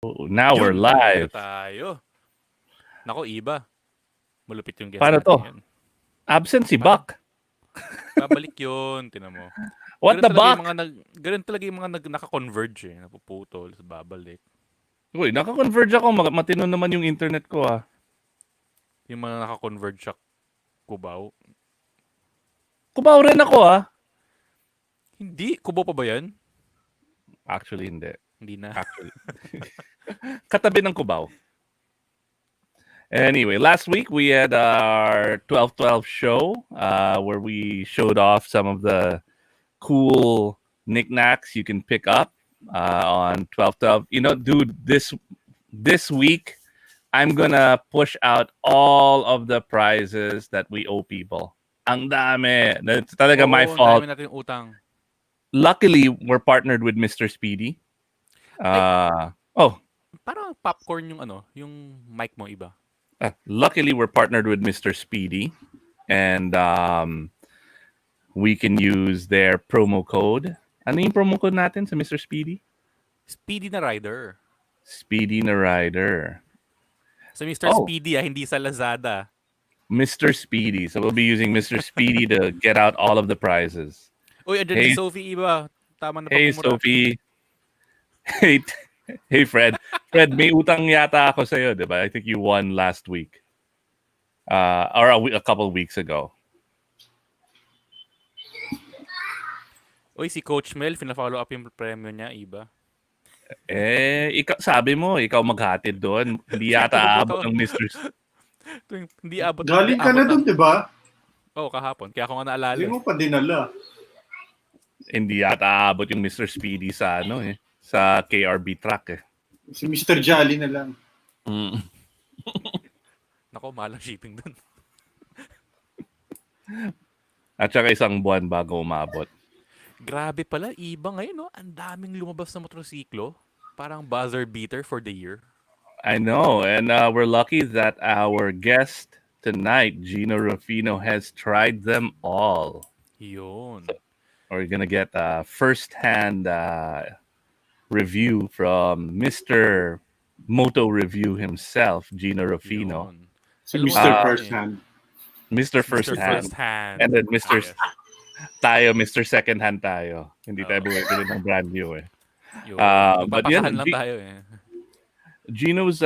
Now we're live. Tayo. Nako, Ibba. Malupit yung guest Paano natin to? yun. Absent si Buck. Babalik yun, tinan mo. What the Buck? Ganun talaga yung mga naka-converge eh. Napuputol, babalik. Uy, naka-converge ako. Matino naman yung internet ko Yung mga naka-converge sa Cubao. Cubao rin ako Hindi. Cubao pa ba yan? Actually, hindi. Hindi na. Actually. Katabi ng Cubao. Anyway, last week we had our 12-12 show where we showed off some of the cool knickknacks you can pick up on 12-12. You know, dude, this week I'm gonna push out all of the prizes that we owe people. Ang dami. That's talaga my fault. Ang dami natin utang. Luckily, we're partnered with Mr. Speedy. Parang popcorn yung mic mo, Iba. Luckily, we're partnered with Mr. Speedy, and we can use their promo code. Ano yung promo code natin sa Mr. Speedy? Speedy na Rider. Speedy na Rider. Sa Mr. Speedy, hindi sa Lazada. Mr. Speedy. So we'll be using Mr. Speedy to get out all of the prizes. Uy, andyan si Sophie, Iba. Tama na Hey, Sophie. Hey, Fred. Fred, may utang yata ako sa'yo, di ba? I think you won last week. Or a couple weeks ago. Uy, si Coach Mel, fina-follow up yung premyo niya, Iba. Sabi mo, ikaw maghatid doon. Hindi yata aabot ng Mr. Hindi abot. Galing ka na doon, di ba? Oo, kahapon. Kaya ako nga naalala. Hindi mo pa dinala. Hindi yata aabot yung Mr. Speedy sa sa KRB truck Si Mr. Jolly na lang. Nako, mahal ang shipping dun. At saka isang buwan bago umabot. Grabe pala, Iba ngayon, no? Ang daming lumabas na motorsiklo. Parang buzzer beater for the year. I know, and we're lucky that our guest tonight, Jinno Rufino, has tried them all. Yun. So we're gonna get a first-hand review from Mr. Moto Review himself, Jinno Rufino. Si Mr. First Hand. Mr. First Hand. And then Mr. Tayo, Mr. Second Hand tayo. Hindi tayo bumibili ng brand new but yan, lang tayo Gino's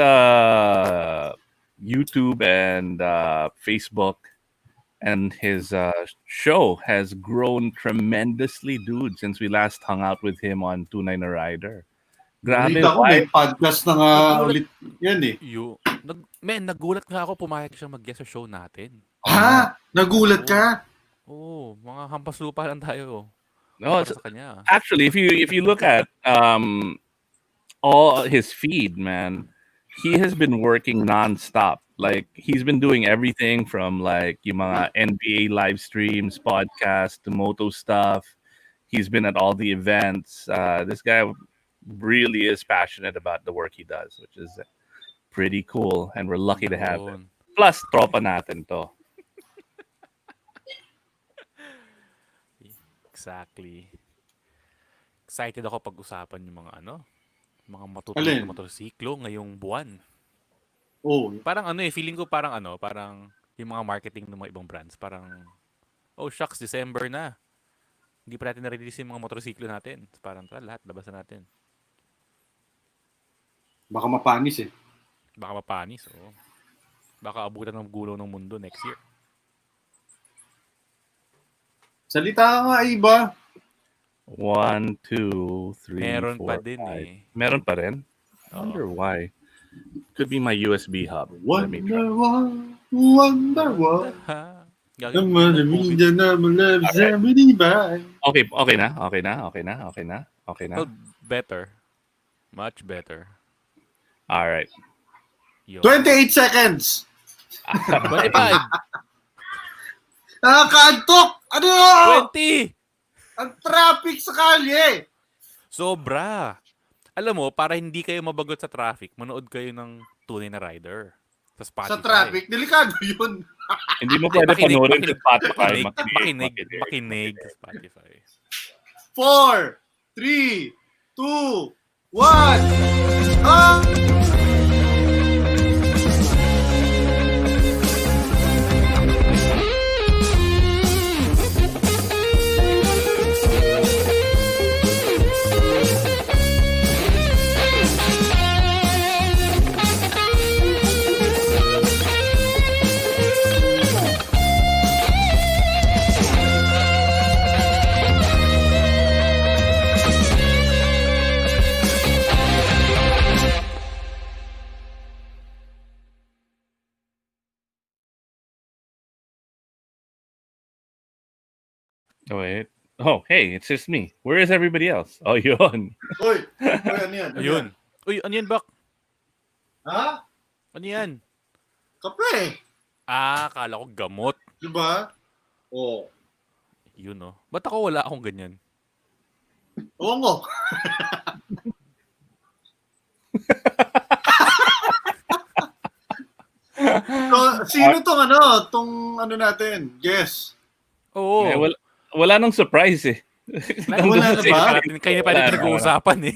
YouTube and Facebook and his show has grown tremendously, dude, since we last hung out with him on Tunay Na Rider. Grabe. May podcast na nga ulit yan nagulat nga ako pumayag siya mag-guest sa show natin. Ha? Nagulat ka? Oo, mga hampas lupa lang tayo. No, sa kanya. Actually, if you look at all his feed, man, he has been working nonstop. Like, he's been doing everything from like yung mga NBA live streams, podcasts, to moto stuff. He's been at all the events. This guy really is passionate about the work he does, which is pretty cool, and we're lucky to have him. Plus, tropa natin to. Exactly. Excited ako pag-usapan yung mga mga matutulog na motorsiklo ngayong buwan. Parang feeling ko parang yung mga marketing ng mga ibang brands, parang shucks, December na. Hindi pa natin na-release yung mga motorsiklo natin. Parang lahat labasan natin. Baka mapanis Baka mapanis, Baka abutan ng gulo ng mundo next year. Salita nga, Iba. 1, 2, 3, Meron 4, pa din 5. Meron pa rin? I wonder why. Could be my USB hub. Wonder why. Okay na. Better. Much better. All right. 28 seconds. 25. Nakakaantok! 20! Ang traffic sa kalye! Sobra. Alam mo, para hindi kayo mabagot sa traffic, manood kayo ng Tunay Na Rider sa Spotify. Sa traffic, delikado yun. Hindi mo pwede panoorin sa Spotify. Makinig sa Spotify. 4, 3, 2, What? Ah! Oh, wait. Oh, hey, it's just me. Where is everybody else? Oh, yun. Uy, ano yan? Ayun. Uy, ano yan, Bak? Ha? Ano yan? Kape. Kala ko gamot. Diba? Oo. Yun, no? Ba't ako wala akong ganyan? Oo mo. So, sino tong ano natin? Guess. Oo. Eh, wala nang surprise eh. Wala na ba? Kaya na pa rin nag-uusapan eh.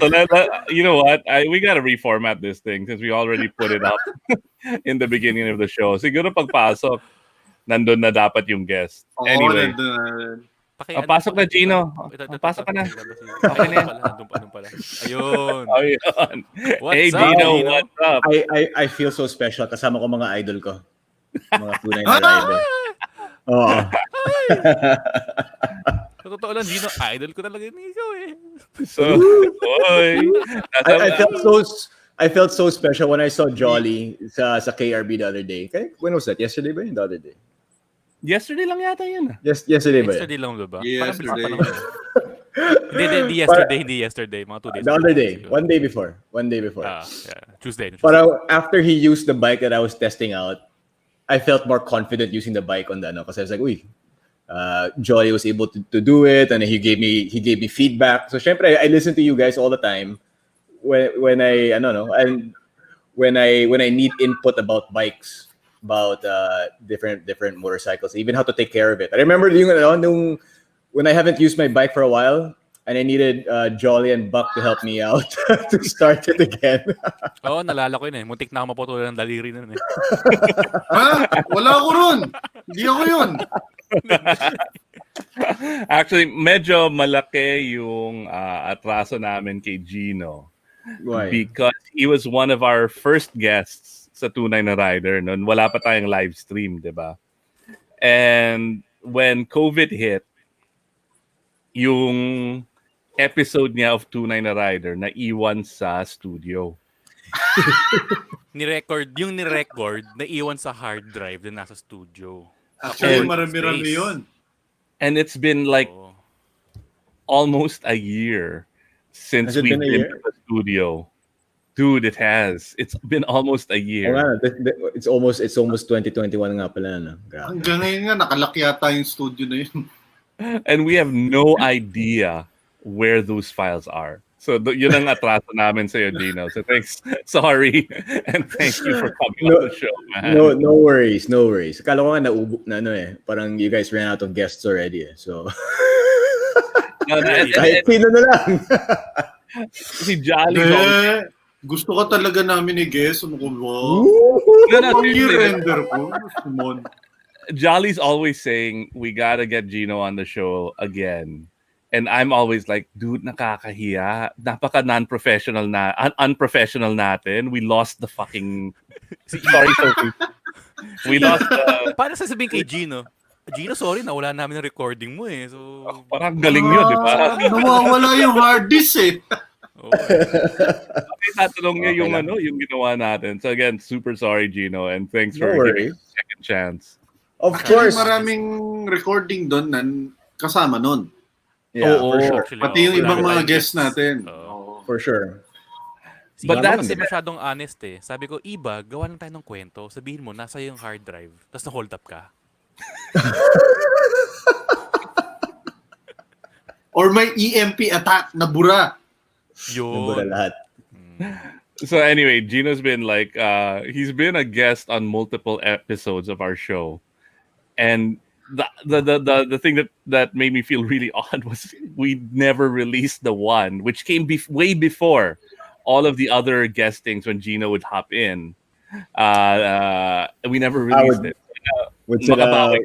So you know what? We gotta reformat this thing since we already put it up in the beginning of the show. Siguro pagpasok, nandun na dapat yung guest. Anyway. Pasok na, Gino. Pasok ka na. Okay na yan. Anong pala? Ayun. Oh, yun. Hey, What's up, Gino, Gino? what's up? I feel so special. Kasama ko mga idol ko. Mga Tunay Na Rider. Oo. Sa totoo lang, Gino, idol ko talaga yung ikaw eh. So, oy. I felt so special when I saw Jolly sa KRB the other day. When was that? Yesterday ba yun? The other day? Yesterday lang yata yun. Yesterday ba yun? Yesterday lang, diba? Yesterday. Hindi yesterday. Mga 2 days. The other day. One day before. Yeah. Tuesday. Pero after he used the bike that I was testing out, I felt more confident using the bike on the ano. Kasi I was like, uy, Jolly was able to do it, and he gave me feedback. So syempre, I listen to you guys all the time when I don't know, and when I need input about bikes, about different motorcycles, even how to take care of it. I remember when I haven't used my bike for a while, and I needed Jolly and Buck to help me out to start it again. Oo, nalala ko yun eh. Muntik na ako maputulan ng daliri na nun eh. Ha? Wala ako ron. Hindi ako yun. Actually, medyo malaki yung atraso namin kay Gino. Why? Because he was one of our first guests sa Tunay Na Rider. Noon, wala pa tayong live stream, di ba? And when COVID hit, yung episode niya of Tunay Na Rider na iwan sa studio. Ni-record, naiwan sa hard drive na nasa studio. Actually, And marami-rami yun. And it's been like almost a year since we've been to the studio. Dude, it has. It's been almost a year. Oh, it's almost 2021 nga pala na. Hanggang ngayon nga, nakalaki yata yung studio na yun. And we have no idea where those files are. So yun ang atraso namin sa'yo, Gino. So thanks. Sorry. And thank you for coming on the show, man. No worries. Akala ko nga na parang you guys ran out of guests already eh. So kahit sino na lang. Si Jolly. Gusto ka talaga namin i-guess. Ano ko ba? I-render ko. Jolly's always saying, we gotta get Gino on the show again. And I'm always like, dude, nakakahiya. Napaka unprofessional natin. We lost the fucking... Sorry, Sophie. We lost the... Paano sasabihin kay Gino? Gino, sorry, nawala namin ang recording mo eh. So... parang galing yun, di ba? Nawawala yung hard disk eh. Okay, tatanong niya yung yung ginawa natin. So again, super sorry, Gino, and thanks for giving us a second chance. Of course. Maraming recording doon na kasama nun. Yeah, for sure. Actually, pati yung ibang mga guests natin. For sure. But that's masyadong honest eh. Sabi ko, Ibba, gawa lang tayo ng kwento. Sabihin mo, nasa yung hard drive. Tapos na-hold up ka. Or may EMP attack na bura. Yun. Lahat. So anyway, Gino's been he's been a guest on multiple episodes of our show. And the thing that made me feel really odd was we never released the one, which came way before all of the other guestings when Gino would hop in. We never released it. With Makabawi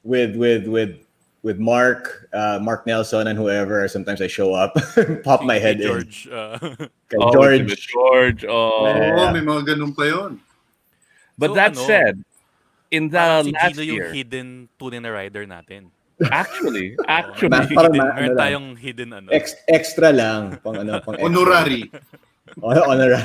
with Mark Nelson and whoever. Sometimes I show up, pop my head George, in. George. Oo, may mga ganun pa yun. But So, that said, in the parang si last Gino yung year, hidden Tunay Na Rider natin. actually, Meron tayong hidden extra lang pang extra. Honorary. honorary.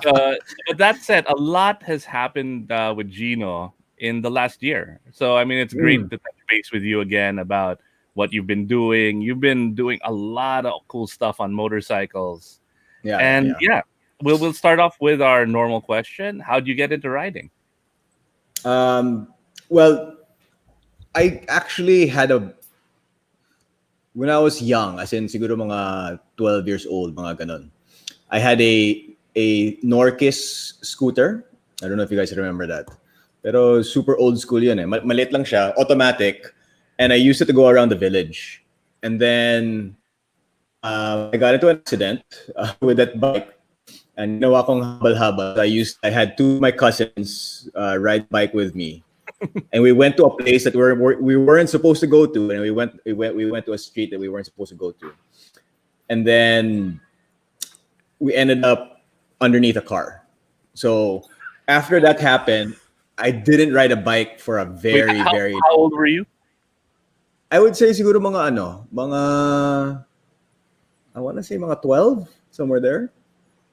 But that said, a lot has happened with Gino in the last year. So I mean, it's great to touch base with you again about what you've been doing. You've been doing a lot of cool stuff on motorcycles. Yeah. We'll start off with our normal question. How do you get into riding? Well, I actually had when I was young, as in siguro mga 12 years old, mga ganon, I had a Norquis scooter. I don't know if you guys remember that. Pero super old school yun eh. Maliit lang siya, automatic. And I used it to go around the village. And then I got into an accident with that bike. And ginawa kong habal-habal. I had two of my cousins ride bike with me. And we went to a place that we weren't supposed to go to. And we went to a street that we weren't supposed to go to. And then we ended up underneath a car. So after that happened, I didn't ride a bike for a very How old were you? I would say siguro mga I want to say mga 12, somewhere there.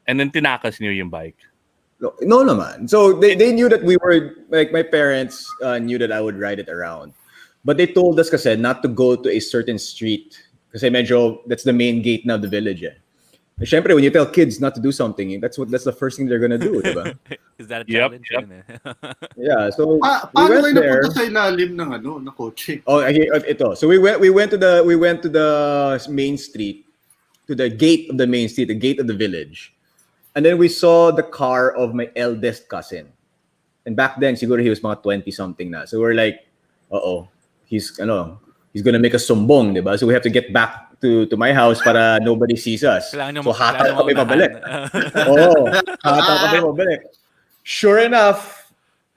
And then tinakas niyo yung bike. No naman. So they knew that we were, like, my parents knew that I would ride it around. But they told us kasi not to go to a certain street kasi medyo that's the main gate now of the village eh. Siyempre, when you tell kids not to do something, that's the first thing they're gonna do, diba? Is that a challenge? Yep. Yeah, so paano kayo napunta sa ilalim ng kotse? Oh, ito. So we went to the main street, to the gate of the main street, the gate of the village. And then we saw the car of my eldest cousin. And back then, siguro he was mga 20 something na. So we're like, he's gonna make a sumbong, diba? So we have to get back to my house para nobody sees us. So hatak kami pabalik. Hatak kami pabalik. Sure enough,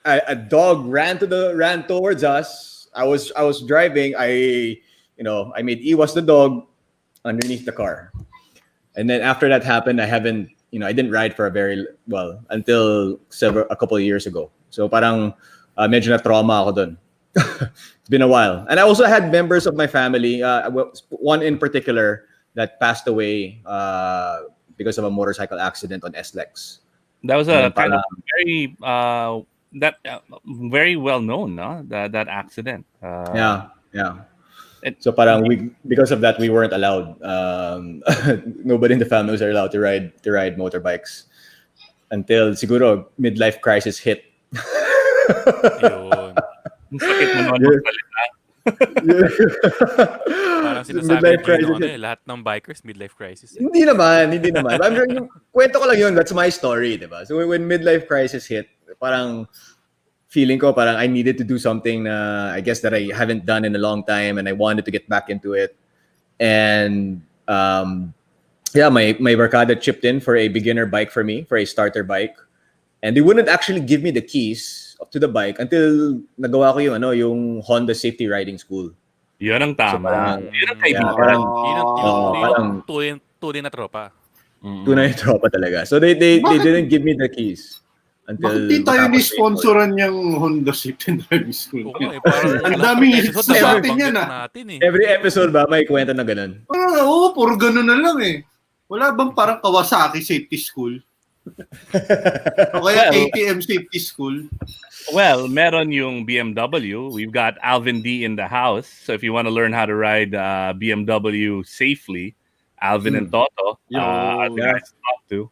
a dog ran towards us. I was driving. I made Iwas the dog underneath the car. And then after that happened, I didn't ride for until a couple of years ago. So parang medyo na trauma ako dun. It's been a while. And I also had members of my family, one in particular that passed away because of a motorcycle accident on SLEX. That was a kind of very well known, no? That accident. Yeah. So parang because of that we weren't allowed. Nobody in the family was allowed to ride motorbikes until siguro midlife crisis hit. Yun. Sakit mo naman magsalita. Parang sinasabi ko lahat ng bikers midlife crisis. Hindi naman. Yung kwento ko lang yun. That's my story, diba? So when midlife crisis hit, parang feeling ko parang I needed to do something I guess that I haven't done in a long time, and I wanted to get back into it. And my barkada chipped in for a beginner bike for me, for a starter bike. And they wouldn't actually give me the keys to the bike until nagawa ko yung Honda Safety Riding School. Yun ang tama. So, yun ang kaibigan. Yun tunay na tropa. Tunay na tropa talaga. So they didn't give me the keys until bakit di tayo ni-sponsoran yung Honda Safety Riding School? Parang ang daming hits sa atin yan Every episode ba may kwento na ganun? Oo, puro ganun na lang eh. Wala bang parang Kawasaki Safety School? O kaya ATM Safety School? Well, meron yung BMW. We've got Alvin D in the house. So if you want to learn how to ride BMW safely, Alvin and Toto are the guys to talk to.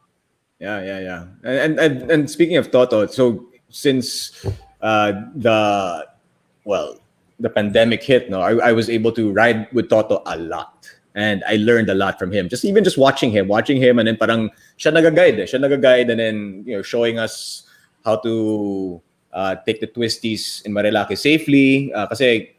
Yeah. And speaking of Toto, so since the pandemic hit, I was able to ride with Toto a lot. And I learned a lot from him. Just watching him, and then parang siya nag-guide, and then showing us how to take the twisties in Marilaki safely. Kasi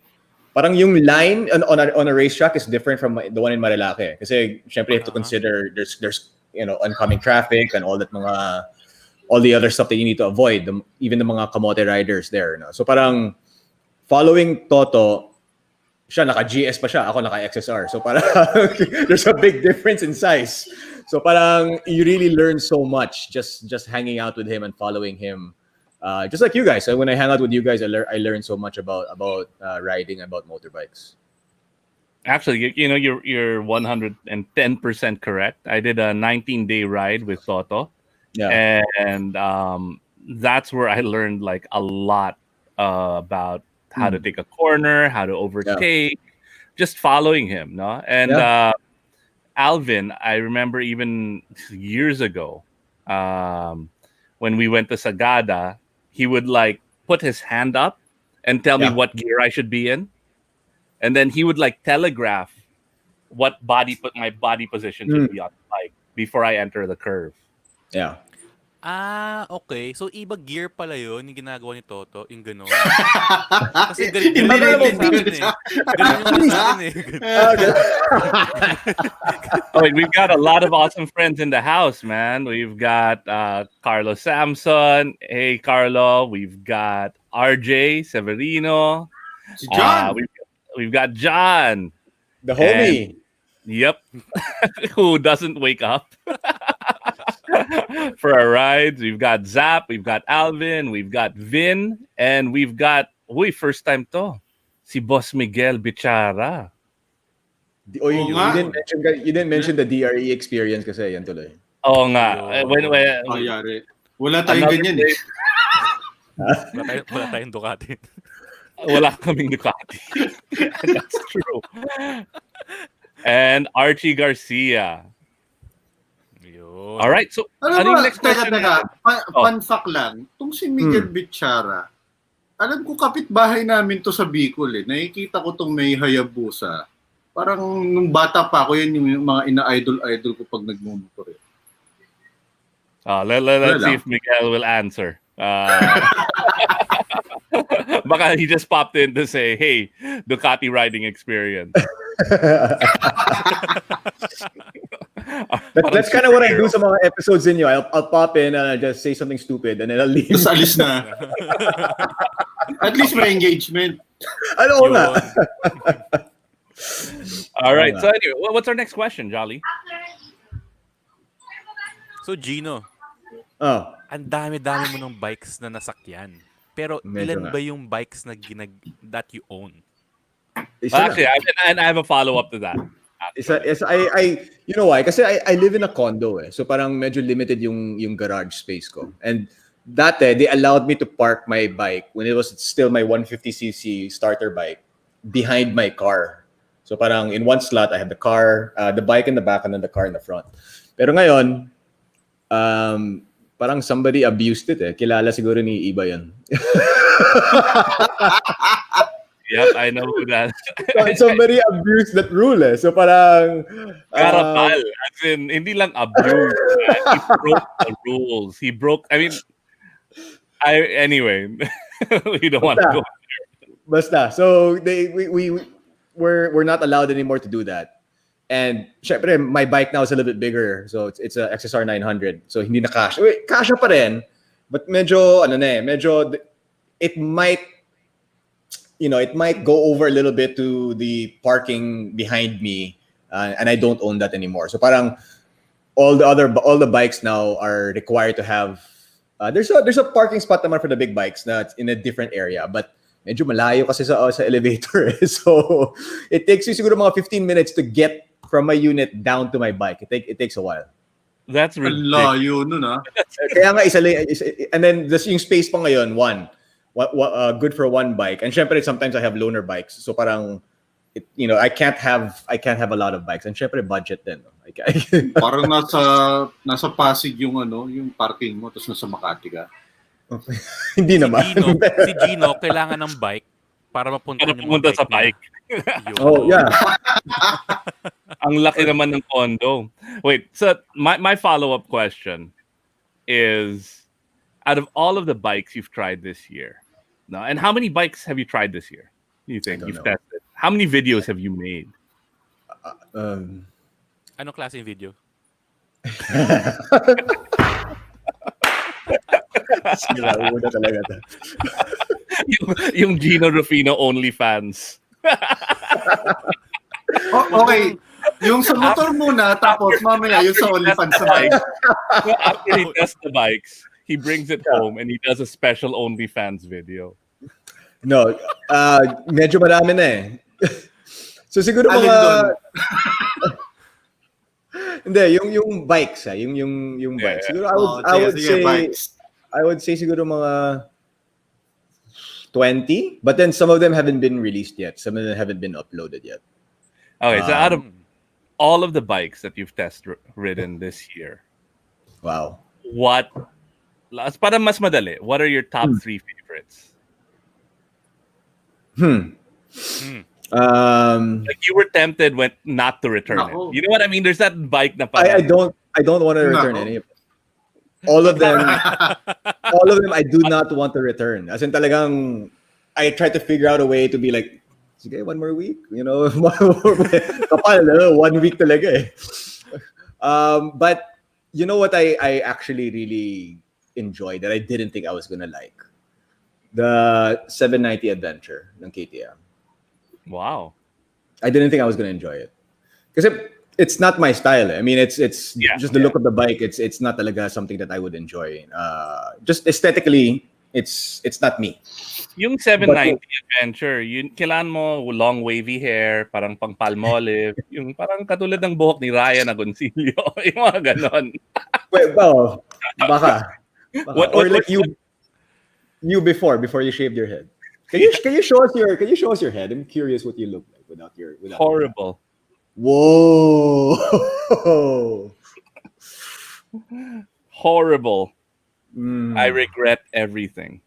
parang yung line on a racetrack is different from the one in Marilaki. Kasi syempre you have to consider there's oncoming traffic and all the other stuff that you need to avoid, even the mga kamote riders there. No? So parang following Toto, siya naka-GS pa siya, ako naka-XSR. So parang there's a big difference in size. So parang you really learn so much just hanging out with him and following him. Just like you guys. So when I hang out with you guys, I learn so much about riding, about motorbikes. Actually, you're 110% correct. I did a 19-day ride with Toto. Yeah. And that's where I learned like a lot about how to take a corner, how to overtake, just following him, no? And Alvin, I remember even years ago, when we went to Sagada, he would like put his hand up and tell me what gear I should be in. And then he would like telegraph what my body position should be on the bike before I enter the curve. Yeah. Okay. So, iba gear pala yun, yung ginagawa ni Toto, yung gano'n. Kasi Hindi ganun rin yung sa akin eh. Ganun yung sa akin eh. Oh, we've got a lot of awesome friends in the house, man. We've got Carlo Samson. Hey, Carlo. We've got RJ Severino. John. We've got John. The homie. Yep. Who doesn't wake up for our rides. We've got Zap, we've got Alvin, we've got Vin, and we've got, first time to, si Boss Miguel Bichara. You didn't mention the DRE experience kasi yan tuloy. Oo nga. Wala tayong ganyan eh. Wala tayong Ducati. Wala kaming Ducati. That's true. And Archie Garcia. All right, so ano yung next question? Fun fact lang, itong si Miguel Bichara, alam ko kapitbahay namin to sa Bicol eh. Nakikita ko tong may Hayabusa. Parang nung bata pa ako, yan yung mga ina-idol ko pag nagmumotor eh. Let's see if Miguel will answer. Baka he just popped in to say, hey, Ducati riding experience. That's kind of what I do sa mga episodes inyo. I'll pop in and I'll just say something stupid and then I'll leave. Tapos alis na. At least may engagement. Ano na? All right. So anyway, what's our next question, Jolly? So Gino, ang dami-dami mo ng bikes na nasakyan. Pero ilan ba yung bikes na that you own? Actually, I have a follow-up to that. You know why? Kasi I live in a condo eh. So parang medyo limited yung garage space ko. And dati, they allowed me to park my bike when it was still my 150cc starter bike behind my car. So parang in one slot, I have the car, the bike in the back, and then the car in the front. Pero ngayon, parang somebody abused it eh. Kilala siguro ni Ibba yan. Yep, I know who that. Somebody abused that rule eh. So parang Karapal. As in, hindi lang abuse. He broke the rules. Anyway, we don't want to go there. Basta. So we're not allowed anymore to do that. And syempre, my bike now is a little bit bigger. So it's a XSR 900. So hindi na kasha. Kasha pa rin. But medyo it might go over a little bit to the parking behind me, and I don't own that anymore. So parang all the bikes now are required to have. There's a parking spot naman for the big bikes that's in a different area, but medyo malayo kasi sa elevator. So it takes you siguro mga 15 minutes to get from my unit down to my bike. It takes a while. That's ridiculous. Layo nun ah. Kaya nga and then yung space pa ngayon, good for one bike. And syempre sometimes I have loaner bikes. So parang I can't have a lot of bikes. And syempre budget din. Parang nasa Pasig yung parking mo tapos nasa Makati ka. Hindi naman. Si Gino kailangan ng bike para mapunta sa bike. Oh, yeah. Ang laki naman ng condo. Wait, so my follow-up question is, out of all of the bikes you've tried this year, no, and how many bikes have you tried this year? You think don't you've know. tested? How many videos have you made? Ano klaseng video? Sira ulo talaga to. yung Jinno Rufino OnlyFans. Okay. Yung sa motor muna, tapos mamaya yung sa OnlyFans naman. After he tests the bikes, he brings it home and he does a special OnlyFans video. No, medyo marami na eh. So siguro Alin mga doon? hindi, yung bikes yung bikes. Siguro I would say siguro mga 20, but then some of them haven't been released yet. Some of them haven't been uploaded yet. Okay, so out of all of the bikes that you've ridden this year, Wow. para mas madali, what are your top 3 favorites? Like you were tempted not to return it. You know what I mean? There's that bike na I don't want to return any of them. All of them I do not want to return. As in talagang I try to figure out a way to be like, sige, one more week, you know, kapal, 1 week talaga eh. But you know what I actually really enjoyed that I didn't think I was gonna like? The 790 Adventure ng KTM. Wow. I didn't think I was gonna enjoy it. Because it's not my style. I mean, it's just the look of the bike. It's not talaga something that I would enjoy. Just aesthetically, it's not me. Yung 790 Adventure, yun kailangan mo long wavy hair, parang pang Palmolive, yung parang katulad ng buhok ni Ryan Agoncillo, yung mga ganon. Well, baka. Or like you before you shaved your head. Can you show us your head? I'm curious what you look like without horrible. Whoa. Horrible. I regret everything.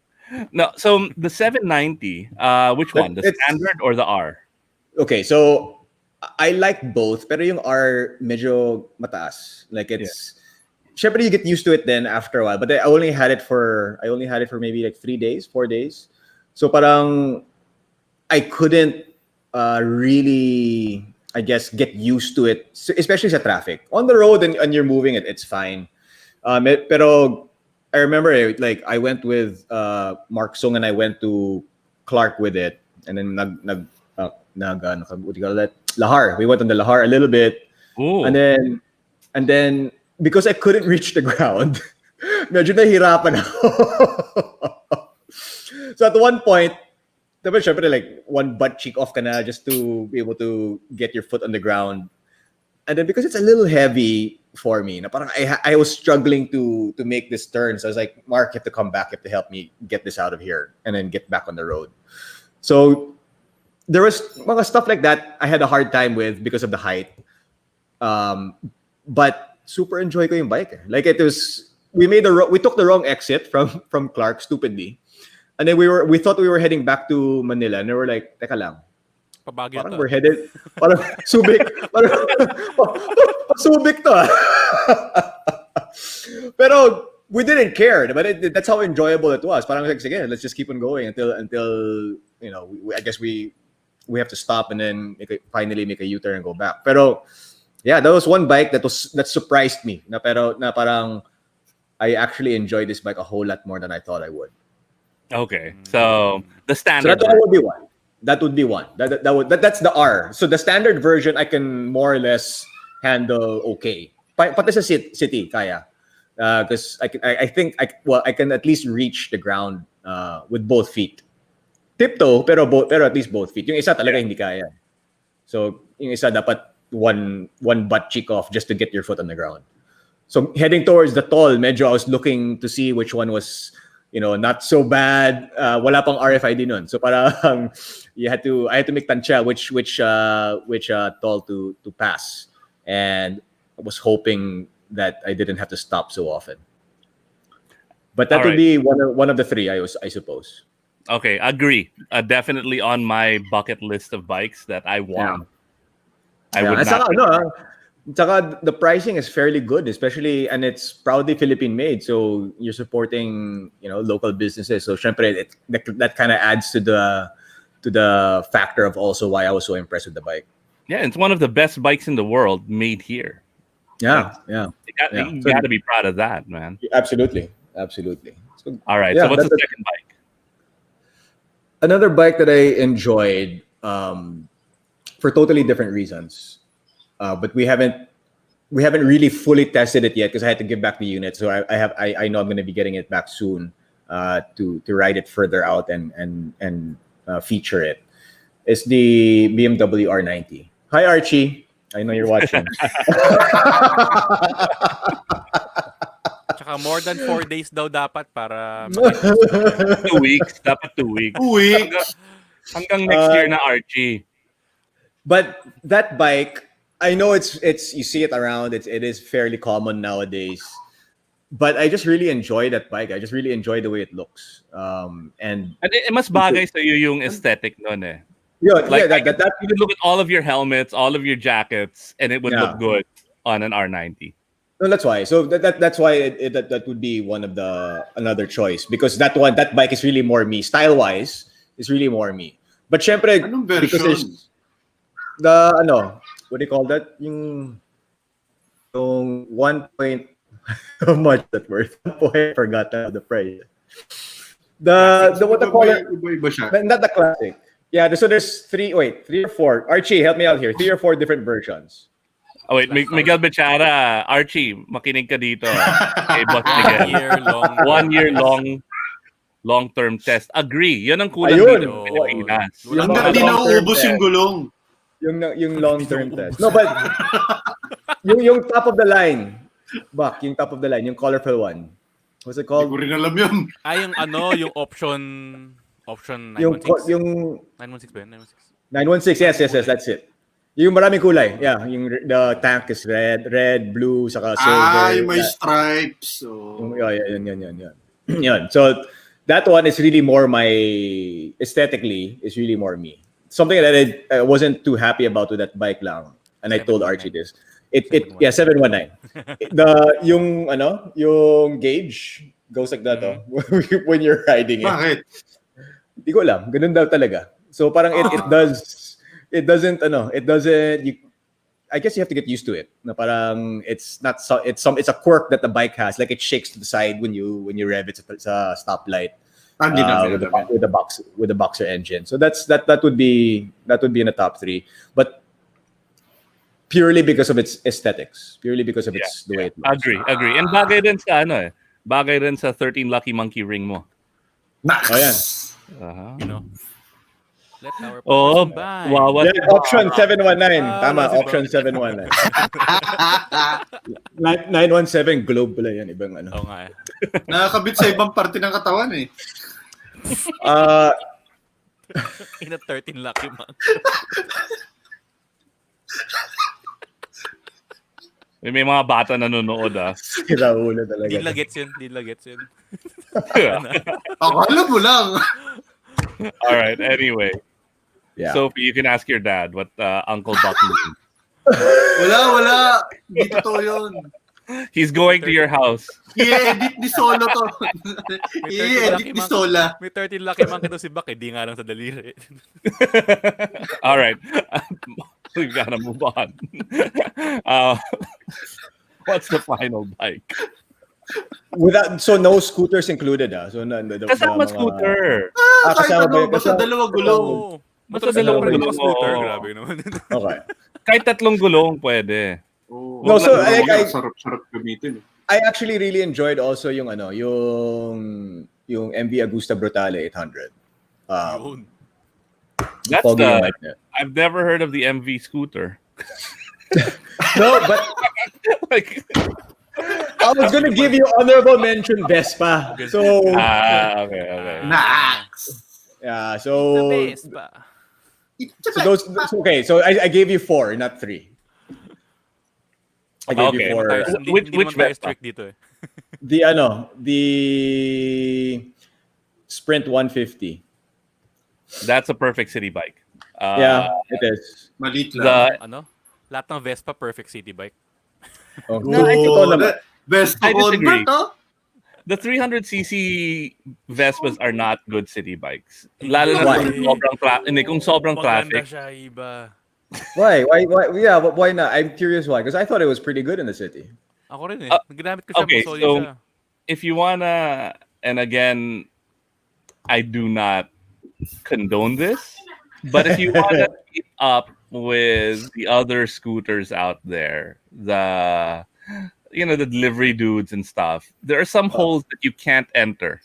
No, so the 790, which one? The standard or the R? Okay, so I like both, pero yung R medyo mataas. Like it's syempre you get used to it then after a while. But I only had it for maybe like 3 days, 4 days. So parang I couldn't really, I guess, get used to it, especially sa traffic. On the road and you're moving it, it's fine. Pero I remember like I went with Mark Sung and I went to Clark with it, and then what do you call that? Lahar. We went on the Lahar a little bit. Ooh. And then because I couldn't reach the ground, medyo nahirapan ako. So at one point, diba, syempre, like one butt cheek off ka na just to be able to get your foot on the ground. And then because it's a little heavy for me, na parang I was struggling to make this turn. So I was like, Mark, you have to come back. You have to help me get this out of here and then get back on the road. So there was mga stuff like that I had a hard time with because of the height. But super enjoy ko yung bike. Like it was, we took the wrong exit from Clark stupidly. And then we thought we were heading back to Manila, and they were like, teka lang. Parang we're headed, parang Subic. Subic to. Pero we didn't care, but that's how enjoyable it was. Parang like, sige, let's just keep on going until you know, I guess we have to stop and then finally make a U-turn and go back. Pero yeah, that was one bike that surprised me. Na parang I actually enjoyed this bike a whole lot more than I thought I would. Okay, so the standard. So that would be one. That would be one. That's the R. So the standard version I can more or less handle okay. Pati sa city kaya. Because I think I can at least reach the ground with both feet. Tiptoe pero at least both feet. Yung isa talaga hindi kaya. So yung isa dapat one butt cheek off just to get your foot on the ground. So heading towards the tall, medyo I was looking to see which one was, you know, not so bad. Wala pang RFID nun. So parang I had to make tansya which tall to pass. And I was hoping that I didn't have to stop so often. But that would be one of the three, I suppose. Okay, agree. Definitely on my bucket list of bikes that I want. Yeah. I would not. Tsaka the pricing is fairly good, especially, and it's proudly Philippine made. So you're supporting, local businesses. So syempre, that kind of adds to the factor of also why I was so impressed with the bike. Yeah, it's one of the best bikes in the world made here. Yeah. You got to be proud of that, man. Absolutely. So, all right. So what's the second bike? Another bike that I enjoyed for totally different reasons, but we haven't really fully tested it yet because I had to give back the unit. So I know I'm going to be getting it back soon to ride it further out and feature it. It's the BMW R90. Hi Archie, I know you're watching. Tsaka more than 4 days daw dapat para 2 weeks. Dapat 2 weeks. 2 weeks. Hanggang next year na, Archie. But that bike, I know it's you see it around. It is fairly common nowadays. But I just really enjoy that bike. I just really enjoy the way it looks. And mas bagay sa iyo yung aesthetic nun eh. Yeah, like, that you could look at all of your helmets, all of your jackets, and it would look good on an R90. No, that's why. So that's why that would be one of another choice, because that bike is really more me. Style wise, it's really more me. But syempre, because there's what do you call that? Yung 1 point, how much that worth? I forgot the price. The what the color? Not the classic. Yeah, so there's 3 or 4. Archie, help me out here. 3 or 4 different versions. Oh wait, Miguel Bechara, Archie, makinig ka dito. Okay, boss Miguel. 1 year long-term test. Agree. Yun ang kulang dito sa Pilipinas. Hanggang di nauubos yung gulong. Yung long-term test. No, but yung top of the line. Yung top of the line, yung colorful one. What's it called? Hindi ko rin alam yun. Yung option 916. Yung 916 ba yun? 916, yes, that's it. Yung maraming kulay. Yeah, the tank is red, blue, saka silver. Yung may stripes. So. Yan. So that one is really more aesthetically is really more me. Something that I wasn't too happy about with that bike lang. And I told Archie this. 719. Yung gauge goes like that when you're riding it. Bakit? Hindi ko alam. Ganun daw talaga. So parang it doesn't, I guess you have to get used to it. Na parang it's a quirk that the bike has. Like it shakes to the side when you rev it sa stoplight. With the boxer engine. So that would be in the top 3. But purely because of its aesthetics. Purely because of its the way it looks. Agree. And bagay din sa bagay din sa 13 Lucky Monkey ring mo. Nice. Oh, yan. Let our wow. Yeah, option 719. Tama, option 719. 917 globe pala yan, ibang ano. Oo nga. Nakakabit sa ibang parte ng katawan eh. In a 13 Lucky Monk. May mga bata nanonood Sira ulo talaga. Di lagets yun. Akala mo lang. All right, anyway. Yeah. Sophie, you can ask your dad what Uncle Buck means. Wala. Hindi totoo yun. He's going to your house. I-edit ni Solo to. I-edit ni Sola. May 13 Lucky Monk ito si Buck. Di nga lang sa daliri. All right. We've got to move on. What's the final bike? So no scooters included So kasama scooter. Kasama ba yun? Basta dalawang gulong. Basta dalawang gulong scooter. Grabe naman. Okay. Kahit 3 gulong pwede. No, so sarap gamitin. I actually really enjoyed also yung MV Agusta Brutale 800. That's I've never heard of the MV scooter. No, but like I was gonna give you honorable mention Vespa. So okay. Nice. Yeah, so Vespa. So those okay. So I gave you 4, not 3. I gave you 4. Which Vespa? Dito eh. The Sprint 150. That's a perfect city bike. Yeah, it is. Malit lang. Lahat ng Vespa, perfect city bike. Oh, No, I think- Best I disagree. convert, oh. The 300cc Vespas are not good city bikes. Lalo na Why? kung sobrang Maganda traffic. siya, Ibba. Why? Yeah, why not? I'm curious why. Because I thought it was pretty good in the city. Ako rin eh. Ginamit ko siya, Okay, solid so siya. if you wanna, and again, I do not condone this, but if you wanna keep up with the other scooters out there, the delivery dudes and stuff, there are some holes that you can't enter.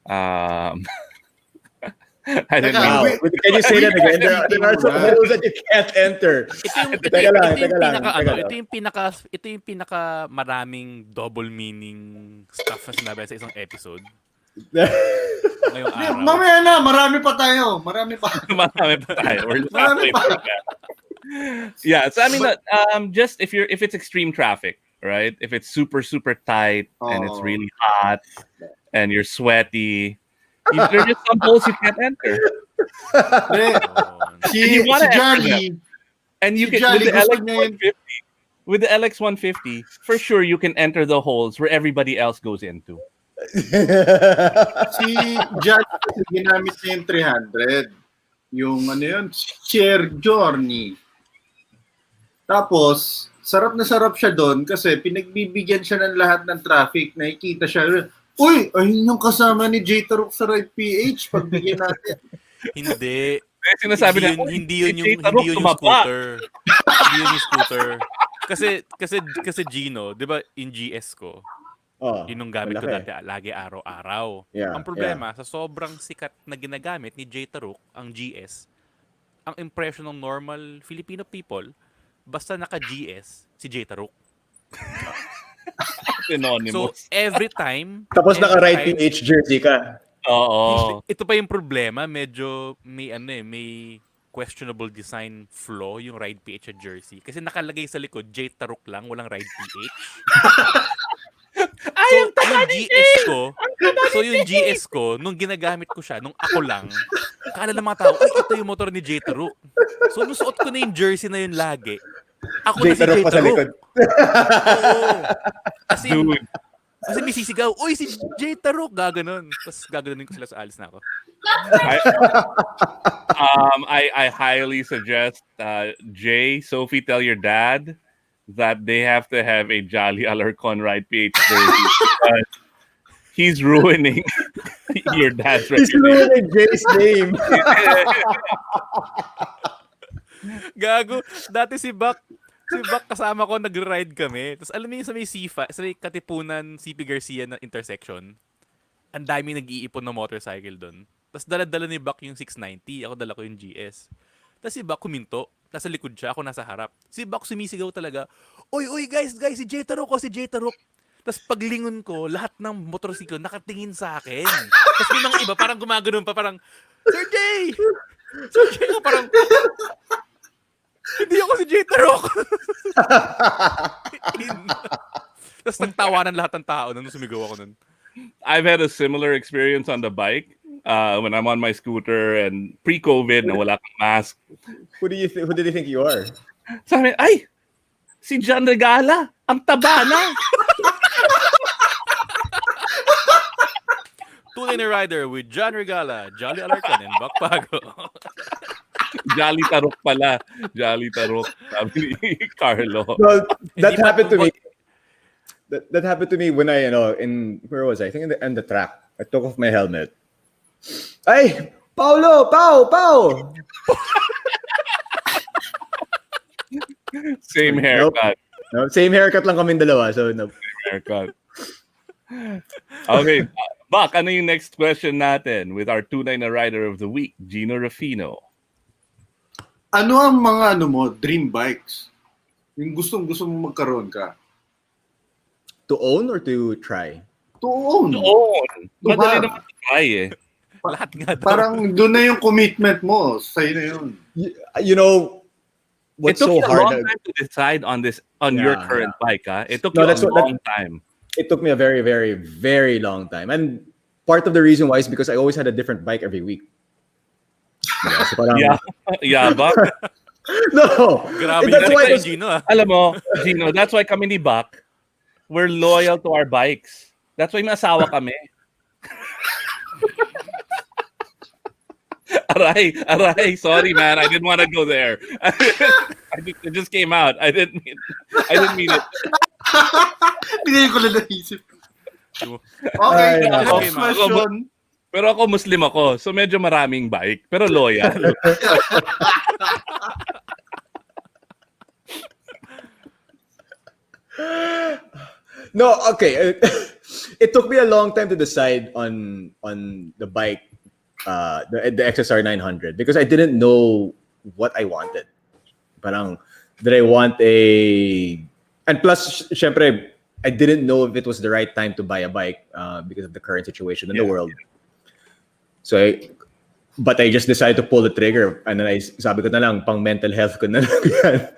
I didn't Teka, mean Can you say that again? There are some holes that you can't enter. Ito yung pinaka maraming double meaning stuff na sinabi sa isang episode. Ngayong araw. Mamaya na, marami pa tayo. Marami pa. Marami pa tayo. We're just halfway Marami pa. through that. Yeah, so I mean, just if it's extreme traffic, right? If it's super super tight and it's really hot and you're sweaty, there are just some holes you can't enter. Si wanna Jolly, And you Si can Jolly, with the gusto niya yun. LX150, with the LX150, for sure you can enter the holes where everybody else goes into. si Jolly kasi ginamit niya yung 300. Yung ano yun, share journey. Tapos, sarap na sarap siya doon kasi pinagbibigyan siya ng lahat ng traffic. Nakikita siya, uy, ayun yung kasama ni J. Taruk sa Ride PH. Pagbigyan natin. Hindi. Sinasabi na, Hindi yun yung scooter. Hindi yun yung scooter. Kasi Gino, 'di ba, in GS ko, yun yung gamit ko dati lagi araw-araw. Yeah, Ang problema, sa sobrang sikat na ginagamit ni J. Taruk, ang GS, ang impression ng normal Filipino people, basta naka-GS, si J. Taruk. Synonymous. So, every time... Tapos naka-Ride time- PH jersey ka. Oo. Ito pa yung problema, medyo may questionable design flaw yung Ride PH at jersey. Kasi nakalagay sa likod, J. Taruk lang, walang Ride PH. Yung GS ko, nung ginagamit ko siya, nung ako lang, akala ng mga tao, ito yung motor ni J. Taruk. So, nung suot ko na yung jersey na yun lagi, ako na si J. pa sa Taruk. likod. Oo. Dude. Kasi may sisigaw, uy, si J. Taruk, gaganon. Tapos gaganon ko sila sa alis na ako. I highly suggest Jay, Sophie, tell your dad that they have to have a Jolly Alarcon Ride PH jersey because he's ruining your dad's He's reputation. ruining Jay's name. Gago. Dati si Buck kasama ko, nag-ride kami. Tapos alam mo yung sa may sa may Katipunan, CP Garcia na intersection, ang dami nag-iipon na motorcycle doon. Tapos dala-dala ni Buck yung 690, ako dala ko yung GS. Tapos si Buck kuminto, nasa likod siya, ako nasa harap. Si Buck sumisigaw talaga, uy, guys, si J. Taruk ko, si J. Taruk. Tapos paglingon ko, lahat ng motorsiklo nakatingin sa akin. Tapos may mga iba, parang gumaganoon pa, parang, Sir Jay, parang, hindi ako si J. Taruk. Tapos nagtawanan lahat ng tao nung sumigaw ako nun. I've had a similar experience on the bike when I'm on my scooter and pre-COVID na wala kang mask. Who did you think you are? Sabi, ay, si John Regala, ang taba na. Tunay Na Rider with John Regala, Jolly Alarcon, and Buck Pago. Jolly Taruk pala. Jolly Taruk. Sabi ni Carlo. Well, that Hindi happened to me. pa- That happened to me when I, where was I? I think in the track. I took off my helmet. Ay, Paulo, Pau. Same haircut. No, same haircut lang kaming dalawa. So, no. Haircut. Okay. Bak, ano yung next question natin with our Tunay Na Rider of the Week, Jinno Rufino? Ano ang mga dream bikes? Yung gustong-gusto mo magkaroon ka? To own or to try? To own. Own. To Madali have. naman try eh. Lahat nga daw. Parang doon na yung commitment mo. Sa'yo na yun. You know, It what's took so you a long hard? time to decide on your current bike, ha? It took No, you that's a what- long time. It took me a very, very, very long time. And part of the reason why is because I always had a different bike every week. Yeah, so parang, Yeah, Bak. No. Grabe That's yung why trip Gino Alam mo, Gino, that's why kami ni Bak, we're loyal to our bikes. That's why may asawa kami. Aray, sorry man, I didn't want to go there. It just came out. I didn't mean it. Hindi ko na naisip. Okay, next question. Pero ako Muslim ako, so medyo maraming bike, pero loyal. No, okay. It took me a long time to decide on the bike, the XSR 900, because I didn't know what I wanted. Parang, did I want and plus, syempre, I didn't know if it was the right time to buy a bike because of the current situation in the world. So, but I just decided to pull the trigger, and then sabi ko na lang, pang mental health ko na lang yan.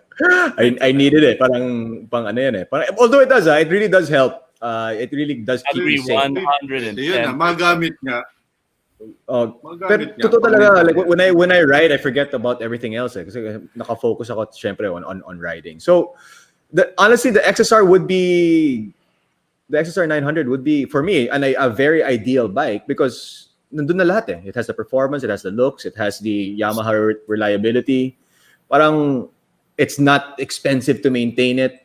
I needed it. Parang pang ano yan eh. Parang, although it really does help. It really does keep me safe. 110. Yun magamit nga. Pero totoo talaga, like when I ride, I forget about everything else eh. Kasi nakafocus ako syempre on riding. So honestly, the XSR 900 would be for me a very ideal bike because nandun na lahat eh. It has the performance, it has the looks, it has the Yamaha reliability. Parang it's not expensive to maintain it.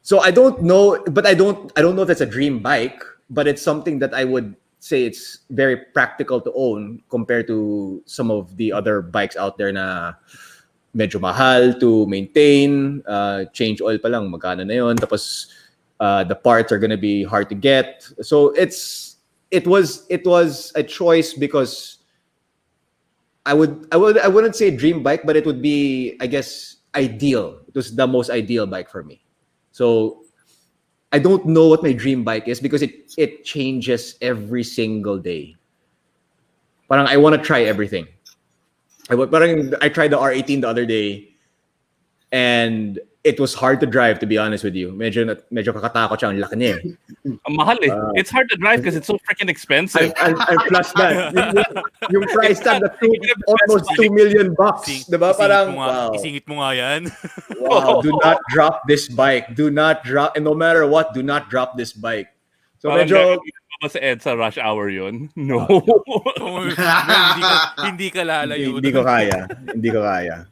So I don't know, but I don't know if it's a dream bike, but it's something that I would say it's very practical to own compared to some of the other bikes out there na medyo mahal to maintain, change oil pa lang, magkano na yun, tapos the parts are gonna be hard to get. So it was a choice because I wouldn't say dream bike, but it would be, I guess, ideal. It was the most ideal bike for me. So I don't know what my dream bike is because it changes every single day. Parang I want to try everything. I tried the R18 the other day, and it was hard to drive, to be honest with you. Medyo kakatakot siya, ang laki niya. Ang mahal eh. It's hard to drive because it's so freaking expensive. And plus that, yung price tag na almost $2 million. Diba? Parang, wow. Isingit mo nga yan. Wow, do not drop this bike. Do not drop, and no matter what, do not drop this bike. So medyo... Ba sa EDSA rush hour yun? No. Hindi ka lalayo. Hindi ko kaya.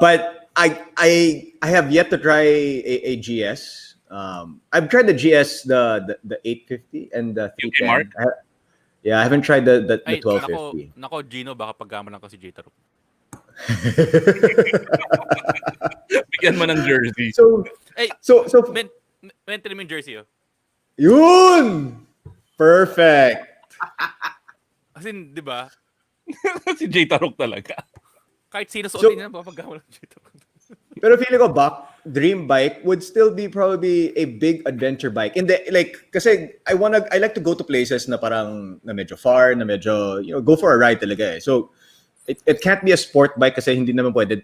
But I have yet to try a GS. I've tried the GS, the 850 and the 310. I haven't tried the 1250. Nako, Gino, baka pagkamalan ko si J-Taro. Bigyan mo ng jersey. So mentally mo yung jersey, oh. Yun! Perfect. As in, di ba? Si J-Tarok talaga. Kahit sino suotin niya, baka pagkamalan si J-Taro. Pero feeling ko dream bike would still be probably a big adventure bike. Kasi I like to go to places na parang na medyo far, na medyo, go for a ride talaga eh. So it can't be a sport bike kasi hindi naman pwede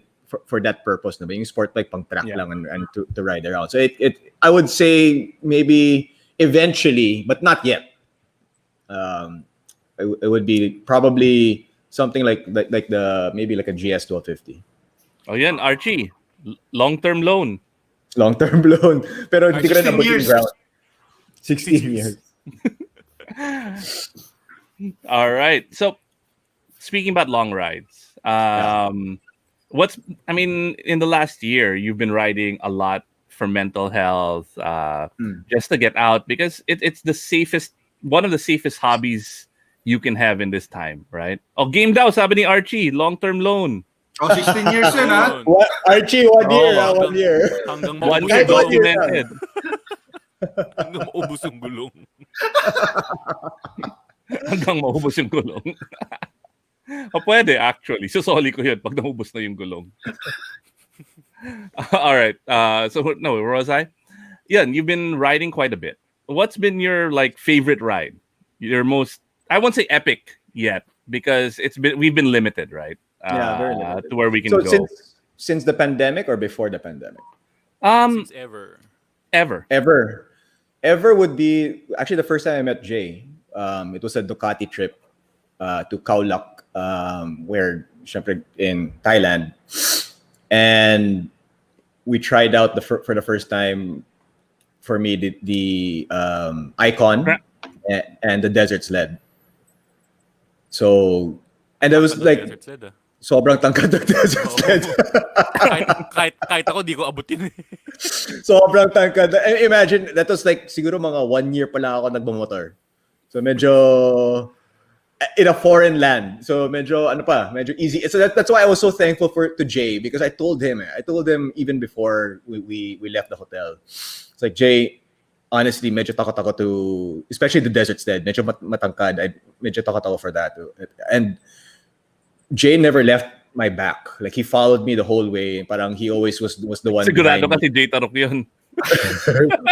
for that purpose na ba. Yung sport bike pang track lang and to ride around. So I would say maybe eventually, but not yet. It would be probably something like maybe like a GS 1250. Oh yan, Archie. Long-term loan. Long-term loan. Pero hindi ko rin 16 years. 16 years. All right. So, speaking about long rides, in the last year, you've been riding a lot for mental health, just to get out, because it's one of the safest hobbies you can have in this time, right? Oh, game daw, sabi ni Archie, long-term loan. 16 years yun, ha? Archie, 1 year. 1 year. Hanggang 1 year documented. Hanggang maubos yung gulong. Hanggang maubos yung gulong. Pwede, actually. Susoli ko yun pag naubos na yung gulong. All right. Where was I? Yeah, you've been riding quite a bit. What's been your favorite ride? Your most, I won't say epic yet, because we've been limited, right? Very limited. To where we can go. Since the pandemic or before the pandemic? Since ever. Ever would be actually the first time I met Jay. It was a Ducati trip to Khao Lak, where syempre in Thailand. and we tried out for the first time for me the Icon and the Desert Sled. So, and that was like sobrang tangkad ng Desert Sled. kahit ako di ko abutin. Sobrang tangkad. Imagine, that was like siguro mga 1 year pa lang ako nagmamotor. So medyo in a foreign land. So medyo easy. So that's why I was so thankful to Jay, because I told him even before we left the hotel. It's like, Jay, honestly, medyo takot ako to, especially the Desert Sled, medyo matangkad. Medyo takot ako for that. And Jay never left my back. Like, he followed me the whole way. Parang he always was the one sigurado behind me. Kasi Jay Tarok yun.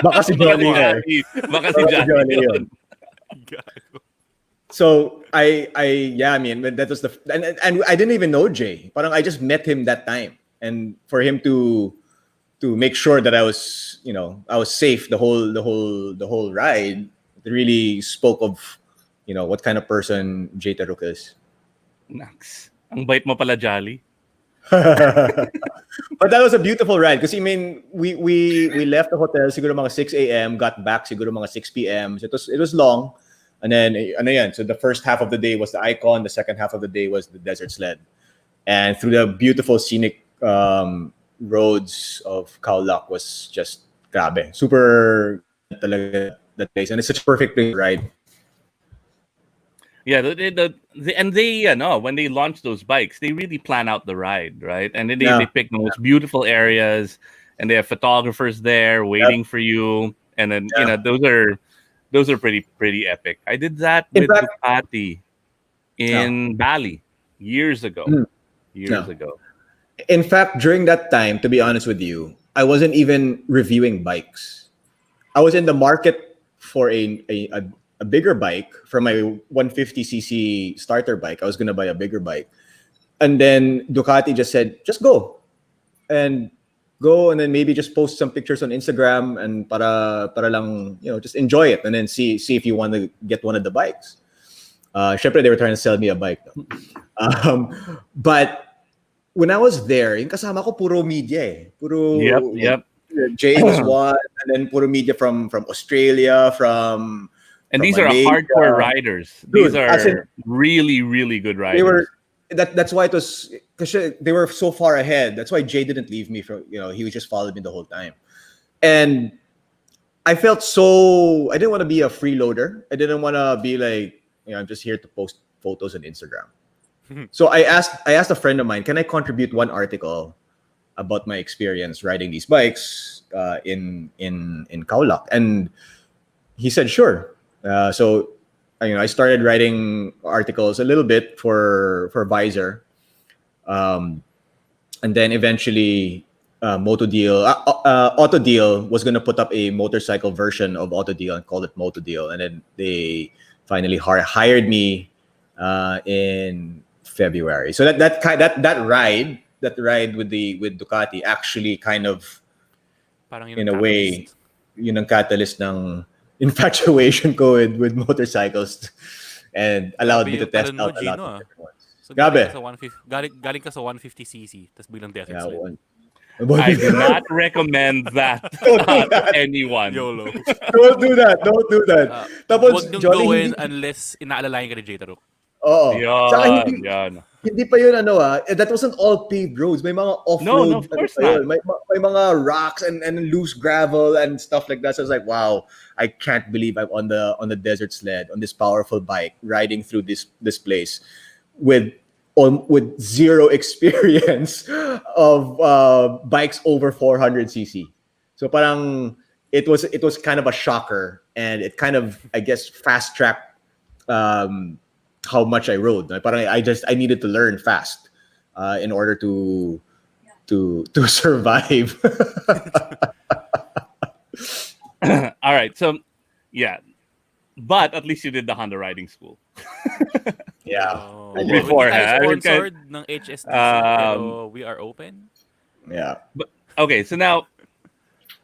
Baka si Johnny yun. Baka si Johnny yun. So I mean, that was and I didn't even know Jay. Parang I just met him that time, and for him to make sure that I was safe the whole ride, it really spoke of what kind of person Jay Taruk is. Nax. Ang bait mo pala, Jolly. But that was a beautiful ride, because I mean we left the hotel siguro mga 6 a.m., got back siguro mga 6 p.m. So it was long. And then, so the first half of the day was the Icon, the second half of the day was the Desert Sled. And through the beautiful scenic roads of Khao Lak was just grabe. Super talaga that place. And it's such a perfect place to ride. Yeah, and they when they launch those bikes, they really plan out the ride, right? And then they pick the most beautiful areas, and they have photographers there waiting for you. And then those are pretty epic. I did that with Ducati in Bali years ago. Ago. In fact, during that time, to be honest with you, I wasn't even reviewing bikes. I was in the market for a bigger bike. For my 150cc starter bike, I was gonna buy a bigger bike, and then Ducati just said, "Just go," and then maybe just post some pictures on Instagram, and para lang, just enjoy it, and then see if you want to get one of the bikes. Syempre, they were trying to sell me a bike. But when I was there, yung kasama ko puro media eh. Puro Yep. Jay was one, and then puro media from Australia, and these Malaysia. are hardcore riders. These are really, really good riders. They were. That's why it was, because they were so far ahead. That's why Jay didn't leave me he was just following me the whole time. And I felt I didn't want to be a freeloader. I didn't want to be like, I'm just here to post photos on Instagram. So I asked a friend of mine, can I contribute one article about my experience riding these bikes in Khao Lak? And he said, sure. So I started writing articles a little bit for Visor, and then eventually Auto Deal was going to put up a motorcycle version of Auto Deal and called it Moto Deal, and then they finally hired me in February. So that ride with Ducati actually kind of, parang in a way, yun ang catalyst ng infatuation ko with motorcycles, and allowed me to test out a lot of different ones. So galing ka sa 150cc, tas biglang Desert Sled. I do not recommend that to anyone. YOLO. Don't do that. Tapos, Huwag niyong Jolly, gawin unless inaalalayan ka ni Jay Taruk. Oo. Saka Yan. hindi pa yun that wasn't all paved roads. May mga off-road. No, of course not. May mga rocks and loose gravel and stuff like that. So I was like, wow, I can't believe I'm on the Desert Sled, on this powerful bike, riding through this place with zero experience of bikes over 400cc. So parang it was kind of a shocker, and it kind of, I guess, fast-tracked how much I rode. Parang I needed to learn fast in order to survive. All right, so yeah, but at least you did the Honda riding school. Yeah. Beforehand. Hindi tayo sponsored ng HSTC, pero we are open. Yeah. But okay, so now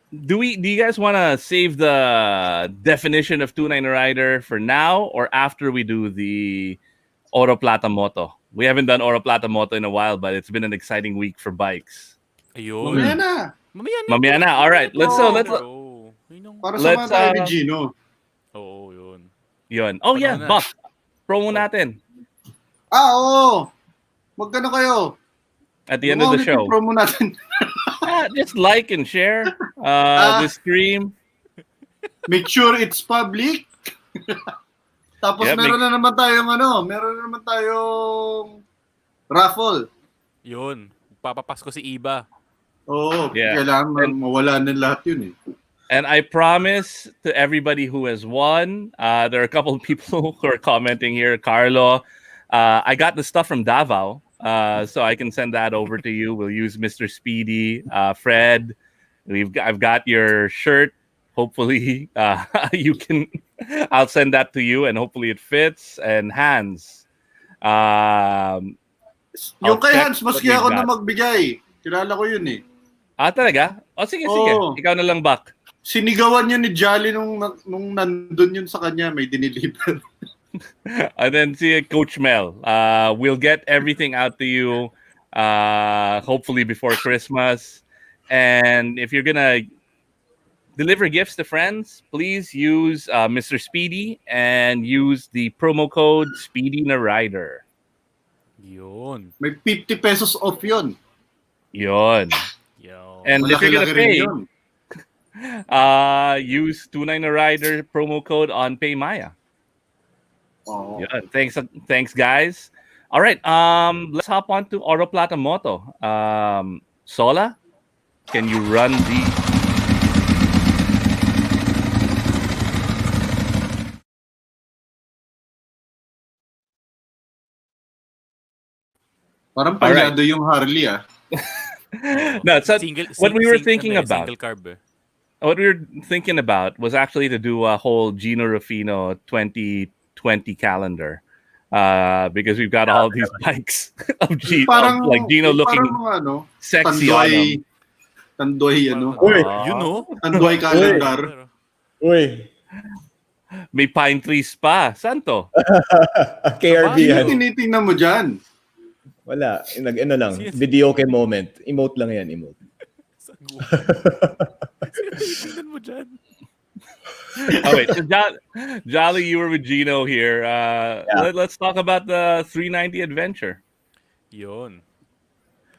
do you guys want to save the definition of Tunay Na Rider for now or after we do the Oro Plata Moto? We haven't done Oro Plata Moto in a while, but it's been an exciting week for bikes. Ayun. Mamaya na. Mamaya na. All right. Let's Para let's samahan tayo ni Jinno. Oo, yun. yun. Oh yeah, na. Buck. Promo natin Oo. Magkano kayo? at the end of the Ulit show. yung promo natin. Just like and share this stream. Make sure it's public. Tapos Yeah, meron na naman tayong raffle. Yun. Papapasko si Ibba. Oo, Yeah. kailangan mawala na lahat yun eh. And I promise to everybody who has won, there are a couple of people who are commenting here. Carlo, I got the stuff from Davao, so I can send that over to you. We'll use Mr. Speedy, Fred. I've got your shirt. Hopefully, you can. I'll send that to you, and hopefully it fits. And Hans, Yung kay check Hans, what maski we've ako na got. magbigay. Kilala ko yun eh. Talaga? Sige. Oo. Ikaw na lang, Buck. Sinigawan yun ni Jolly nung nandun yun sa kanya, may diniliver. And then see Coach Mel. We'll get everything out to you hopefully before Christmas. And if you're gonna deliver gifts to friends, please use Mr. Speedy and use the promo code Speedy Na Rider. Yun. May 50 pesos off yun. Yon. And if you're gonna Malaki-laki rin pay, yun. use Tunay Na Rider promo code on PayMaya. Oo. Yeah, thanks guys. All right, let's hop on to Oro Plata Moto. Sola, can you run the Parang palyado yung Harley ah. No, so what we were thinking ano, about. Single carb. What we were thinking about was actually to do a whole Jinno Rufino 2020 calendar. Because we've got all these bikes of Gino, like Gino looking parang, sexy on them. Tandoy, Uy, You know? Tandoy calendar. Uy. May pine trees pa. Santo. KRB Ano yan. tinitingnan mo dyan? Wala. Ano lang. Video kay moment. Emote lang yan, emote. Tingnan mo dyan. Oh wait, so Jolly, you were with Gino here. Let's talk about the 390 adventure. Yun.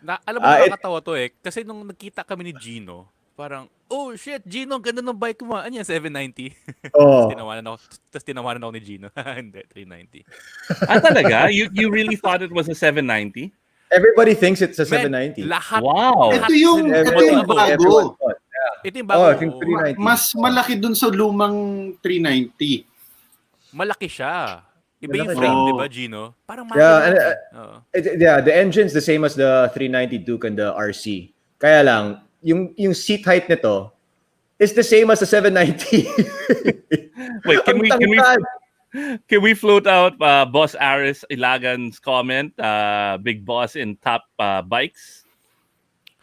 Alam mo, nakakatawa to eh. Kasi nung nagkita kami ni Gino, parang, oh shit, Gino, ang ganda ng bike mo. Ano yan, 790? Oh. Tapos tinawanan ako ni Gino. Hindi, 390. Talaga? You really thought it was a 790? Everybody thinks it's a 790. Lahat. Wow. Ito yung bago. Ito yung bago. Oh, I think 390. Mas malaki dun sa lumang 390. Malaki siya. Iba yung Malaki frame, siya. di ba, Gino? Parang Yeah, the engine's the same as the 390 Duke and the RC. Kaya lang, yung seat height nito is the same as the 790. Wait, can we float out Boss Aris Ilagan's comment? Big boss in top bikes.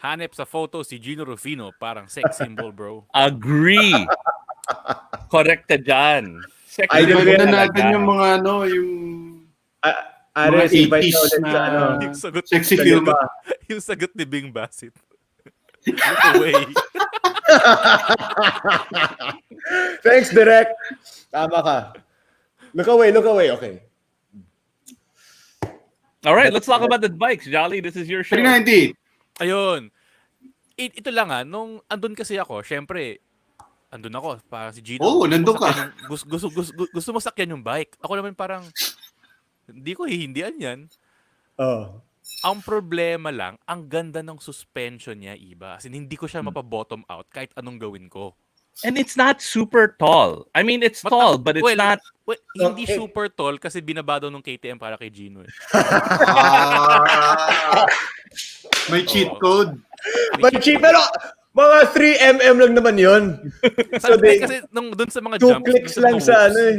hanep sa photo si Jinno Rufino, parang sex symbol, bro. Agree. Correct ka dyan. Ay, gaganda natin yung mga yung Ares, invite mga 80s na na Yung sagot, sexy film. yung sagot ni Bing Bassett. Look away. Thanks, Direk. Tama ka. Look away. Okay. All right, let's talk about the bikes. Jolly, this is your show. 390. Ayun. Ito lang nung andun kasi ako, syempre, andun ako, parang si Gino. Oo, nandun ka. Gusto mo sakyan yung bike. Ako naman parang, hindi ko hihindihan yan. Oh. Ang problema lang, ang ganda ng suspension niya, Iba. As in, hindi ko siya mapa-bottom out kahit anong gawin ko. And it's not super tall. I mean, it's tall, but it's not... Well, hindi super tall kasi binaba daw nung KTM para kay Gino. May cheat code. But cheap, pero mga 3mm lang naman yun. So kasi nung dun sa mga 2 jumps, clicks dun sa lang mga sa hooks, ano eh.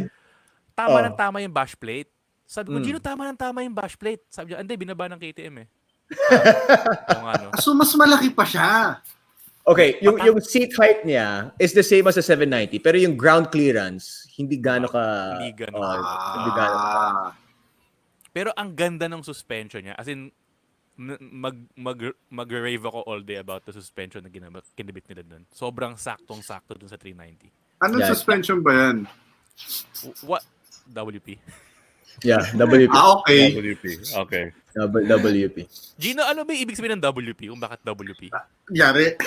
Tama ng tama yung bash plate. Sabi ko, Gino, tama yung bash plate. Sabi niya, hindi, binaba ng KTM eh. So, mas malaki pa siya. Okay, yung seat height niya is the same as the 790, pero yung ground clearance, hindi gaano ka... Hindi gaano. Hindi gaano ka. Pero ang ganda ng suspension niya. As in, mag-rave ako all day about the suspension na kinabit nila dun. Sobrang saktong-sakto dun sa 390. Anong suspension ba yan? What? WP. Yeah, WP. Okay. WP. Okay. WP. Gino, ano ba yung ibig sabihin ng WP? Kung bakit WP? Yari.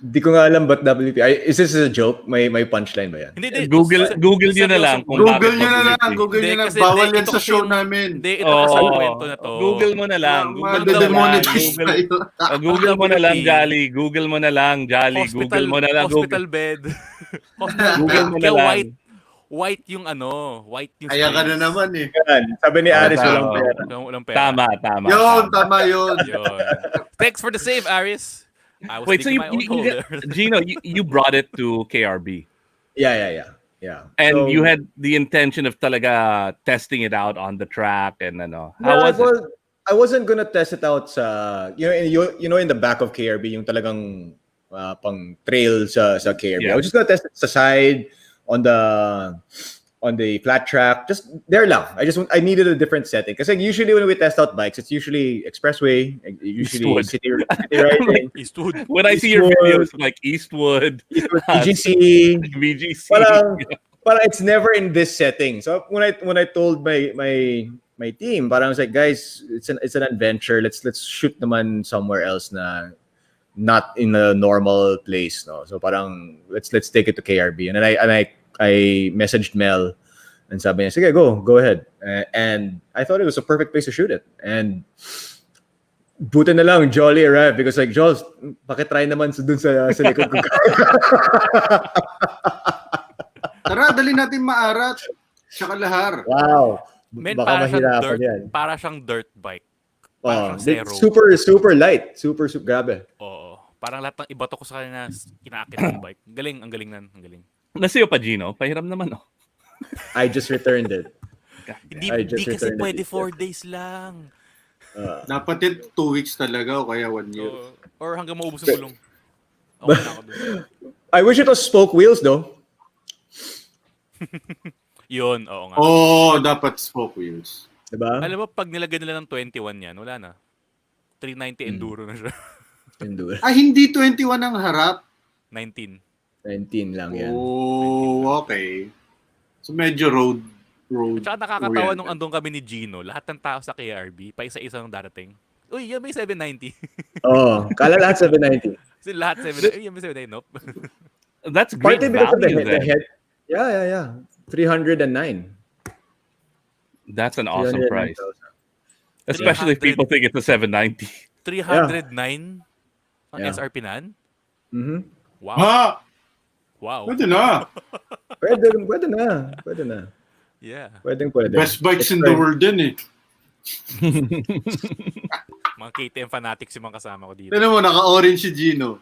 Di ko nga alam ba't WP. Is this a joke? May punchline ba yan? Hindi. Google nyo na lang kung Google bakit nyo na lang. WP. Google nyo na. Kasi Bawal yan ito sa kasi show yung- namin. Hindi, ito kasi yung kwento na to. Google mo na lang. Madedemonetize tayo. Google mo na lang, Jolly. Google mo na lang, Jolly. Google mo na lang. Hospital bed. Google mo na Kaya lang. white yung white yung Kaya ka na space. naman eh. Yan. Sabi ni Aris, tama. walang pera. Walang pera. Tama. Yun, tama yun. Yun. Thanks for the save, Aris. I was Wait, so digging my own hole there. Gino, you brought it to KRB. Yeah. And So, you had the intention of talaga testing it out on the track and ano. How yeah, was it? well, I wasn't gonna test it out sa, in the back of KRB, yung talagang pang trail sa KRB. Yeah. I was just gonna test it sa side, on the flat track, just there lang. I needed a different setting. Kasi usually when we test out bikes, it's usually expressway, usually Eastwood. city riding. Eastwood. When I see your Eastwood. videos like Eastwood, BGC, VGC, parang it's never in this setting. So when I told my team, parang I was like, guys, it's an adventure. Let's shoot naman somewhere else na not in a normal place, no. So parang let's take it to KRB. And then I messaged Mel and sabi niya, sige, go ahead. And I thought it was a perfect place to shoot it. And buti na lang, Jolly arrived because like, Jols, pakitry naman dun sa likod ko. Tara, dali natin maarat. Tsaka lahar. Wow. Men, Baka mahirapan yan. para siyang dirt bike. Oh, Parang zero. super light. Super, grabe. Oo. Parang lahat ng ibato ko sa kanya na kinaakit ng bike. Ang galing nan. Ang galing. Nasiyo pa, Gino. Pahiram naman, oh. I just returned it. Hindi kasi pwede 4 days lang. Dapat 2 weeks talaga o kaya 1 year. Or hanggang maubos ang gulong. Okay na ako dun. I wish it was spoke wheels though. Yun, oo nga. Dapat spoke wheels. Diba? Alam mo, pag nilagay nila ng 21 yan, wala na. 390 enduro na siya. Enduro. Hindi 21 ang harap. 19. 19 lang yan. Okay. So medyo road. At saka nakakatawa oriented. nung andun kami ni Gino, lahat ng tao sa KRB, pa isa-isa ng darating. Uy, yan may 790. Kala lahat 790. Kasi lahat 790. Uy, yan may 790. Nope. That's great Partly because of the value head. then. Yeah. 309. That's an awesome 309,000. price. Especially if people think it's a 790. 309 ang Yeah. SRP nan? Mm-hmm. Wow. Ha! Wow. Pwede na. Pwede na. Yeah. Pwede. Best bikes It's in the fine. world din eh. Mga KTM fanatics yung mga kasama ko dito. Tignan mo, naka-orange si Gino.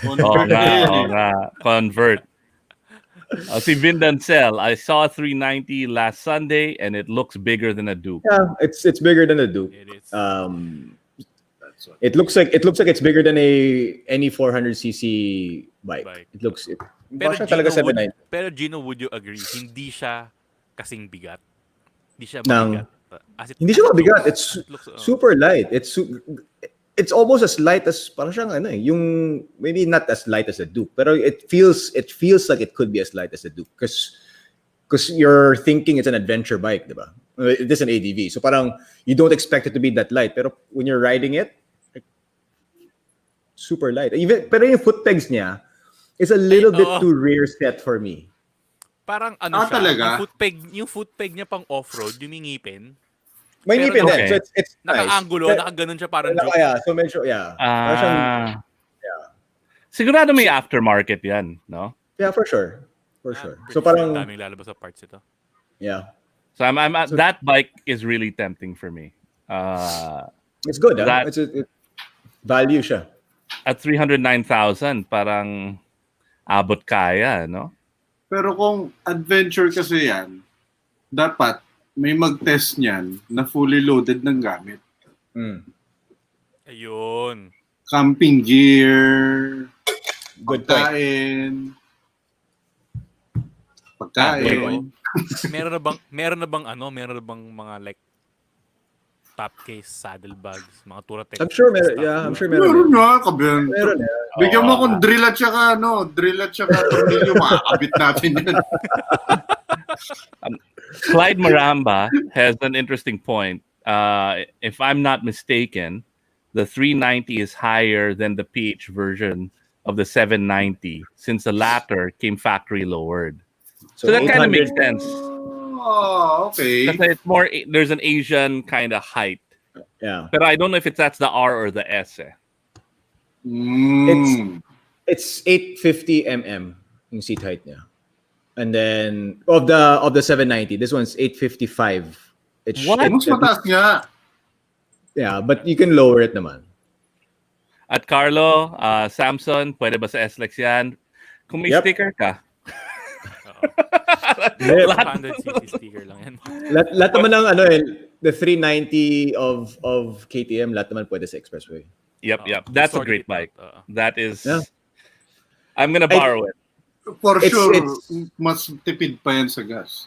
Oo nga. Convert. Si Vin Dancel, I saw a 390 last Sunday and it looks bigger than a Duke. Yeah, it's bigger than a Duke. It is. It looks like it's bigger than any 400cc bike. It looks Pero siya talaga Gino, 790. pero Gino, would you agree? Hindi siya kasing bigat. Hindi siya Nang- mabigat. Hindi siya mabigat. It's It looks, super light. It's almost as light as parang siyang yung maybe not as light as a Duke, pero it feels like it could be as light as a Duke because you're thinking it's an adventure bike, diba? It is an ADV, so parang you don't expect it to be that light, pero when you're riding it, like, super light. Pero yung foot pegs niya is a little bit too rear set for me. Parang siya, talaga? yung foot peg niya pang off-road, yung ngipin. May Pero ngipin din, okay. so it's nice. Naka-angulo, nakaganon siya parang joke. Yeah, so medyo, yeah. Parang siyang, Sigurado may aftermarket yan, no? yeah, for sure. So Ang parang, daming lalabas sa parts ito. yeah. So that bike is really tempting for me. It's good, That- It's value siya. At 309,000, parang abot kaya, no? Pero kung adventure kasi yan, dapat may mag-test niyan na fully loaded ng gamit. Ayun. Camping gear, Good point. pagkain. Meron na bang mga like top case, saddlebags, mga Touratech. I'm sure meron. stuff, Yeah, I'm diba? sure meron. Meron na, kabihan. Meron na. Bigyan mo akong drill at saka tornilyo, makakabit natin yan. Clyde Maramba has an interesting point. If I'm not mistaken, the 390 is higher than the PH version of the 790 since the latter came factory lowered. So that kind of makes sense. Oh, okay. Kasi it's more, there's an Asian kind of height. Yeah. But I don't know if that's the R or the S. It's 850 mm yung seat height niya. And then of the 790, this one's 855. What? Mas mataas nga. Yeah, but you can lower it naman. At Carlo, Samson, pwede ba sa SLEX yan? Kung may sticker ka. 100cc sticker lang yan. Lahat naman ng the 390 of KTM, lahat naman pwede sa Expressway. Yep. That's a great bike. That is. Yeah. I'm gonna borrow it. For sure, mas tipid pa yan sa gas.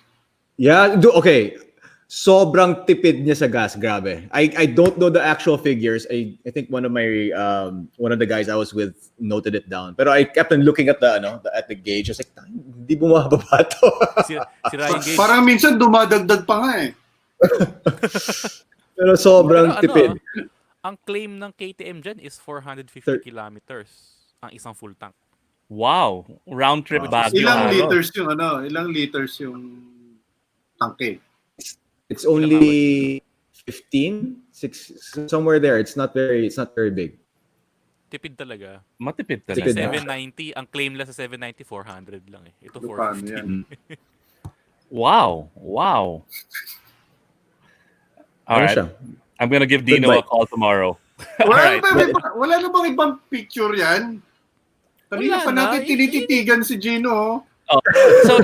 Yeah, okay. Sobrang tipid niya sa gas, grabe. I don't know the actual figures. I think one of the guys I was with noted it down. Pero I kept on looking at the gauge. I was like, hindi bumababa to. Si Ryan Gage. Parang minsan dumadagdag pa nga eh. Pero sobrang tipid. Ang claim ng KTM dyan is 450 kilometers ang isang full tank. Wow. Round trip back. Ilang liters yung tangke? It's only 15, 6, somewhere there. It's not very big. Tipid talaga. Matipid Sa talaga. 790, ang claim lang sa 790, 400 lang eh. Ito 450. Wow. All right. I'm gonna give Dino a call tomorrow. Wala na bang ibang picture yan? Kanina pa natin tinititigan si Jinno. So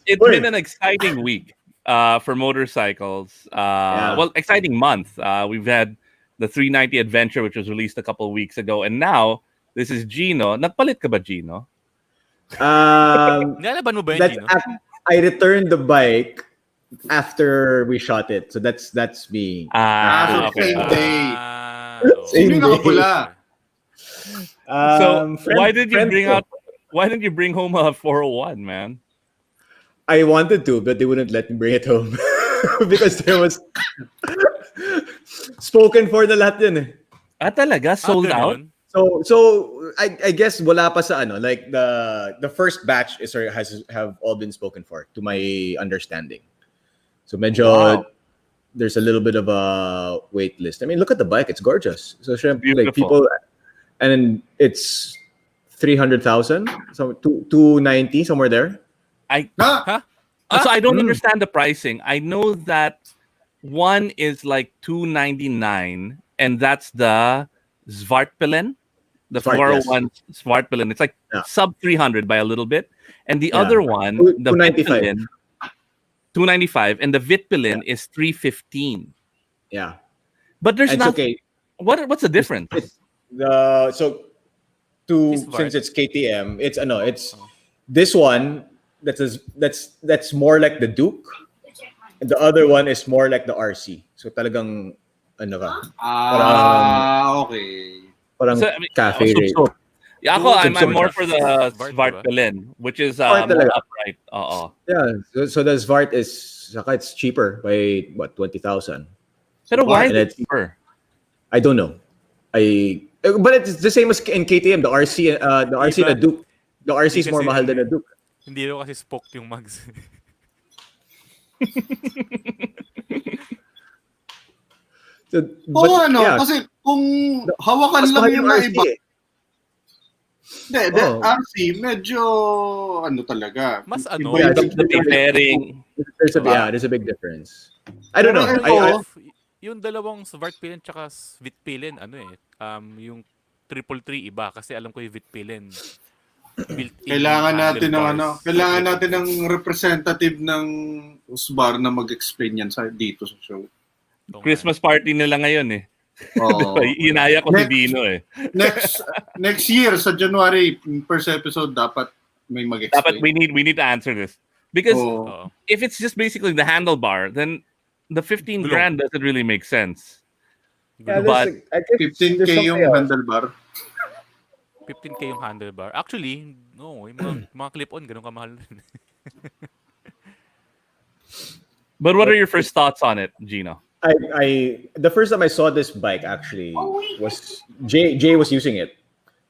it's been an exciting week for motorcycles. Well, exciting month. We've had the 390 Adventure, which was released a couple of weeks ago, and now this is Jinno. Nagpalit ka ba, Jinno? Nalaban mo ba yun, Jinno? I returned the bike after we shot it, so that's me. Okay. Same day. Same Sino nakapula? So why did you bring home a 401, man? I wanted to, but they wouldn't let me bring it home because there was spoken for the lahat yun eh. Talaga? Sold out? So I guess wala pa sa like the first batch have all been spoken for to my understanding. So medyo there's a little bit of a wait list. I mean, look at the bike; it's gorgeous. So like people, and then it's 300,000, so 290 somewhere there. So I don't understand the pricing. I know that one is like 299, and that's the Svartpilen, the 401 Svartpilen. It's like sub 300 by a little bit, and the other one, the 295. 295, and the Vitpilin is 315. Yeah, but there's it's not. Okay. What's the difference? Since it's KTM, it's this one that's more like the Duke, and the other one is more like the RC. So talagang Okay. Parang cafe rate. I'm more for the Svartpilen, which is more upright. Yeah, so the Svart it's cheaper by 20,000. Pero why is it cheaper? I don't know. But it's the same as in KTM. The RC and the Duke. The RC is more mahal than the Duke. Hindi daw kasi spoke yung mags. Kasi kung hawakan lang yung mga iba. RC, medyo talaga. Mas the pairing. There's a big difference. I don't know. Yung dalawang Svartpilen tsaka Vitpilen, yung 333 iba. Kasi alam ko yung Vitpilen. Kailangan natin ng representative ng Usbar na mag-explain yan dito sa show. Christmas party nila ngayon eh. Inaya ko si Dino eh. Next year sa January first episode dapat may mag-explain. Dapat we need to answer this because if it's just basically the handlebar, then the 15 grand doesn't really make sense. Yeah, But I guess 15K there's yung something else. handlebar. 15K yung handlebar. Actually, no, yung mga clip-on, ganun kamahal rin. but what are your first thoughts on it, Gino? I the first time I saw this bike actually was Jay was using it.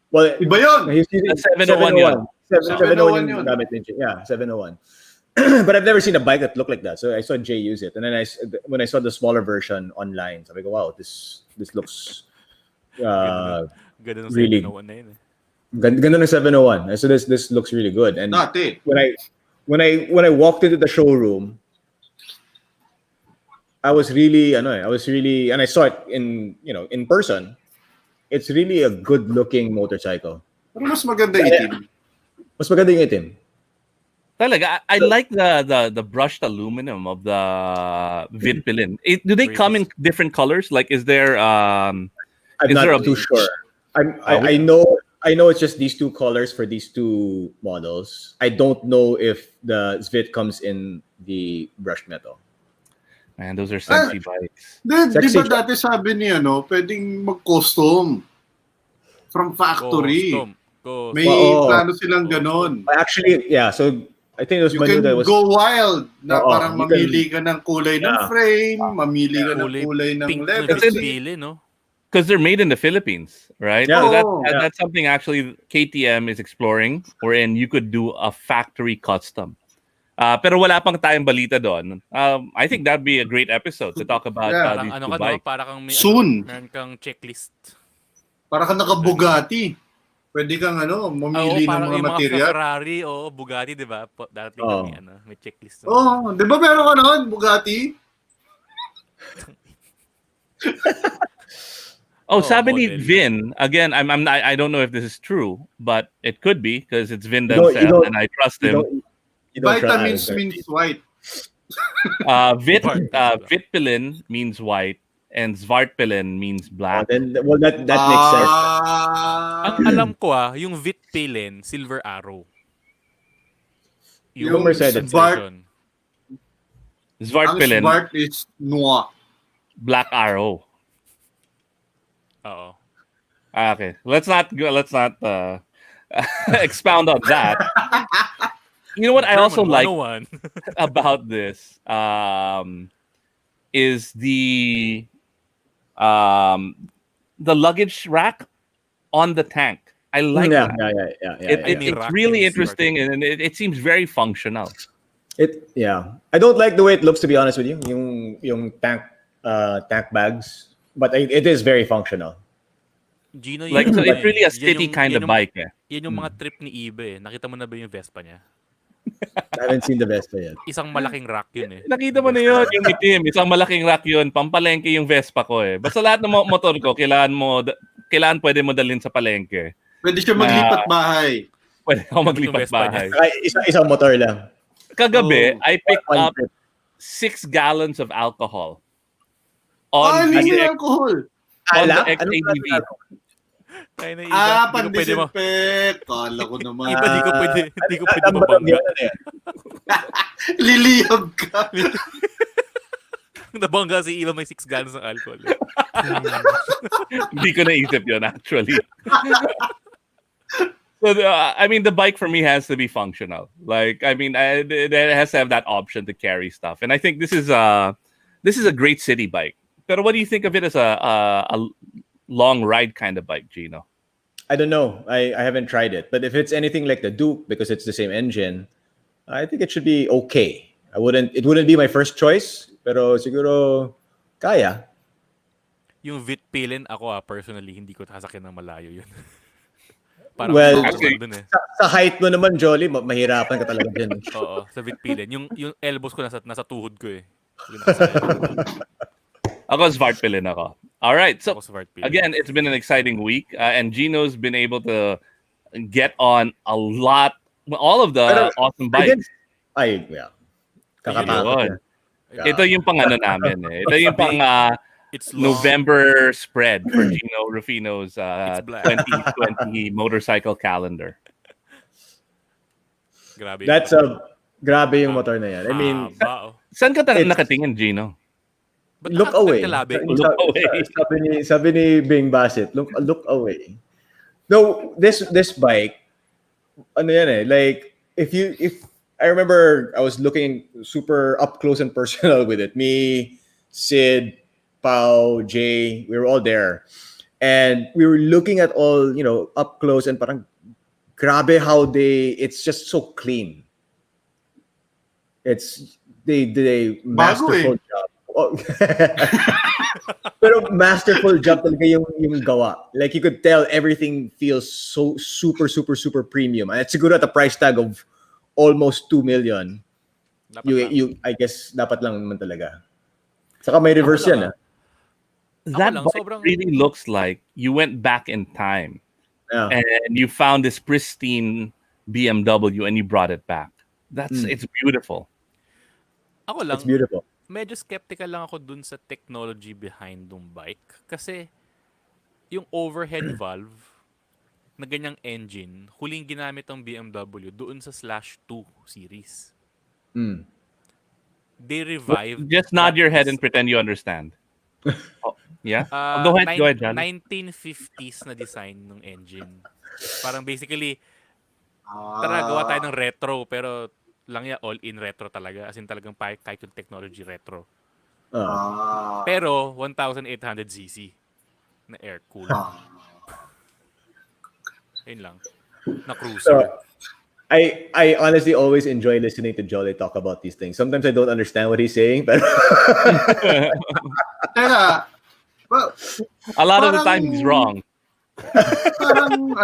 Well, Iba yun! he's using 701 yun. 701 yun. yung gamit ni Jay. Yeah, 701. But I've never seen a bike that looked like that. So I saw Jay use it, and then when I saw the smaller version online, so I go, wow, this looks Ganun really 701 na yun. ganda ng 701. So this looks really good. And Dati. when I walked into the showroom, I was really, and I saw it in person. It's really a good looking motorcycle. Pero mas maganda itim. Mas maganda yung itim. Talaga, I like the brushed aluminum of the Vidpilin. Do they come in different colors? Like, is there I'm not too sure. I know it's just these two colors for these two models. I don't know if the Zvit comes in the brushed metal. Man, those are sexy bikes. Di ba dati sabi niya, pwedeng mag-custom from factory. Custom. May plano silang ganon. Actually, yeah. So I think it was You can go wild na parang mamili ka ng kulay ng frame, mamili ka ng kulay ng level. No? Because they're made in the Philippines, right? Yeah. So that's something actually KTM is exploring, wherein you could do a factory custom. Pero wala pang tayong balita doon. I think that'd be a great episode to talk about these two bikes. Para kang may, soon. Meron kang checklist. Para kang naka-Bugatti. Pwede kang mamili ng mga material. Ferrari o Bugatti, di ba? Dati may checklist. Di ba meron ka noon, Bugatti? Sabi ni Vin, again, I don't know if this is true, but it could be because it's Vin Denzel and I trust him. Vitamins means white. Vitpilin means white and Zvartpilin means black. That makes sense. Ang alam ko yung Vitpilin, Silver Arrow. Yung Zvartpilin, ang Zvart is Noir. Black Arrow. Oo. Okay, let's not expound on that. You know what I also like about this is the luggage rack on the tank. I like that. It's really interesting and it seems very functional. I don't like the way it looks, to be honest with you. Yung tank bags, but it is very functional. Gino, so it's really a city kind of bike. Yan yung mga trip ni Ibba. Nakita mo na ba yung Vespa niya? I haven't seen the Vespa yet. Isang malaking rack yun Nakita mo na yun, yung itim. Isang malaking rack yun. Pampalengke yung Vespa ko Basta lahat ng motor ko, kailangan pwede mo dalhin sa palengke. Pwede siya maglipat bahay. Pwede ako maglipat bahay. Isang motor lang. Kagabi, I picked up 6 gallons of alcohol. On the XADV. Pandisinfect. Kala ko naman. Iba, di ko pwede mabangga. Liliyab ka. Nabangga si Iba may 6 gallons ng alcohol. Hindi ko naisip yun, actually. So, the bike for me has to be functional. Like, it has to have that option to carry stuff. And I think this is a great city bike. But what do you think of it as a long ride kind of bike, Gino? I don't know. I haven't tried it. But if it's anything like the Duke, because it's the same engine, I think it should be okay. It wouldn't be my first choice, pero siguro kaya. Yung Vitpilin, ako personally, hindi ko sasakyan ng malayo yun. Sa height mo naman, Jolly, mahirapan ka talaga dyan. Oo, sa Vitpilin. Yung elbows ko nasa tuhod ko Ako Zvartpilin ako. All right. So again, it's been an exciting week, and Gino's been able to get on all of the awesome bikes. Kakatakot. Ito yung pang namin Ito yung pang November spread for Jinno Rufino's 2020 motorcycle calendar. Grabe. Grabe yung motor na yan. Saan ka nakatingin, Gino? Ba't look nakakagat away. ka, labi? Look away. Sabi ni Bing Bassett, look away. No, this bike, ano yan eh, like if I remember I was looking super up close and personal with it. Me, Sid, Pao, Jay, we were all there. And we were looking at all, up close and parang grabe how it's just so clean. It's they did a masterful job. Oh. Pero masterful job talaga yung gawa. Like you could tell everything feels so super super super premium. And it's siguro at a price tag of almost 2 million. You I guess dapat lang naman talaga. Saka may reverse yan. That bike really looks like you went back in time. Yeah. And you found this pristine BMW and you brought it back. It's beautiful. Ako lang, it's beautiful. Medyo skeptical lang ako dun sa technology behind ng bike. Kasi yung overhead valve na ganyang engine, huling ginamit ng BMW doon sa /2 series. They revived... Just nod your head and pretend you understand. Yeah? Go ahead, John. 1950s na design ng engine. Parang basically, tara, gawa tayo ng retro, pero lang ya all-in retro talaga. As in talagang kahit yung technology retro. Pero 1,800cc na air-cooled. Yun lang. Na cruiser. So, I honestly always enjoy listening to Jolly talk about these things. Sometimes I don't understand what he's saying, but a lot of the time he's wrong. Parang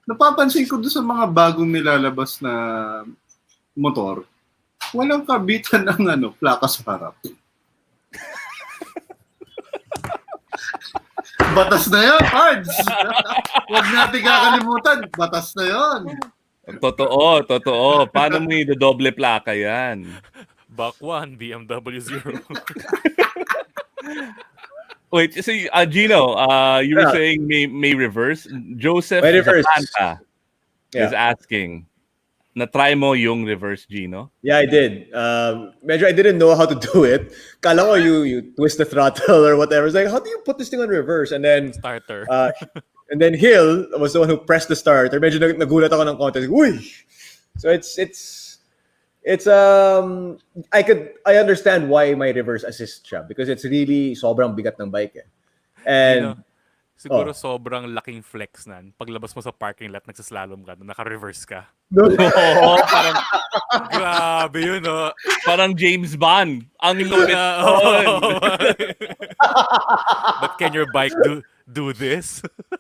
napapansin ko doon sa mga bagong nilalabas na motor, walang kabitan ng plaka sa harap. Batas na yun, Cards! Huwag natin kakalimutan, batas na yun. Totoo. Paano mo yung doble plaka yan? Bak 1, BMW 0. Wait, so Gino, you were saying may reverse? Joseph Zapanta is asking, na-try mo yung reverse, Gino? Yeah, I did. Medyo I didn't know how to do it. Kala ko you twist the throttle or whatever. It's like, how do you put this thing on reverse? And then starter. And then Hill was the one who pressed the starter. Medyo nagulat ako ng konti. Uy! So I understand why may reverse assist siya because it's really sobrang bigat ng bike eh. And siguro sobrang laking flex nan. Paglabas mo sa parking lot, nagsaslalom ka, naka-reverse ka. No. Parang grabe yun, no? Parang James Bond. Ang lupit. But can your bike do this?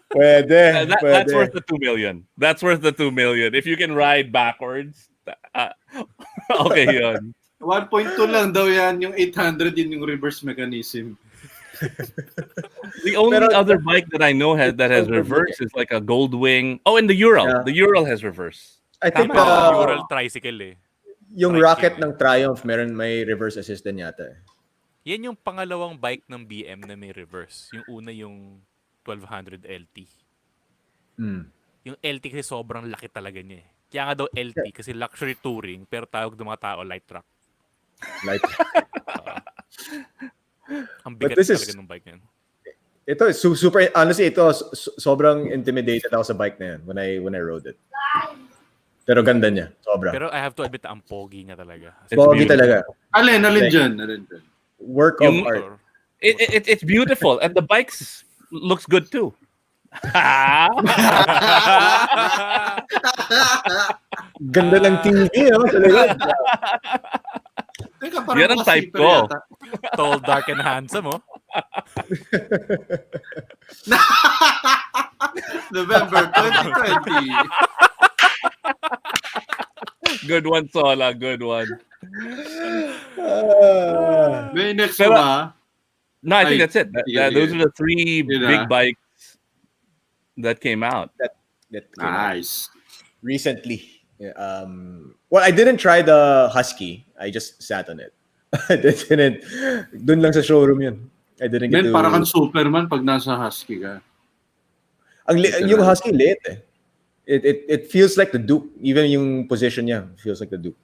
Pwede. That's worth the 2 million. That's worth the 2 million. If you can ride backwards, okay yun. 1.2 lang daw yan, yung 800 yun yung reverse mechanism. The only other bike that I know that has reverse is like a Goldwing. Oh, and the Ural. Yeah. The Ural has reverse. I think Ural tricycle eh. Yung Rocket ng Triumph may reverse assist din yata eh. Yan yung pangalawang bike ng BM na may reverse. Yung una yung 1200 LT. Yung LT kasi sobrang laki talaga niya eh. Kaya nga daw LT kasi luxury touring pero tawag ng mga tao light truck. Light truck. Ang bigat talaga ng bike niyan. Ito super honestly sobrang intimidated ako sa bike na yan when I rode it. Pero ganda niya, sobra. Pero I have to admit ang pogi niya talaga. Pogi talaga. Alin dyan. Work of art. It's beautiful and the bikes looks good too. Ganda ng TV, no? Talaga. Yan ang type ko. Tall, dark, and handsome, oh. November 2020. Good one, Sola. Good one. May next ba? No, I think that's it. Those are the three big bikes that came out. That nice. Recently. Well, I didn't try the Husky. I just sat on it. I didn't. Dun lang sa showroom yun. I didn't get to... Parang kang Superman pag nasa Husky ka. Yung Husky late eh. It feels like the Duke. Even yung position niya feels like the Duke.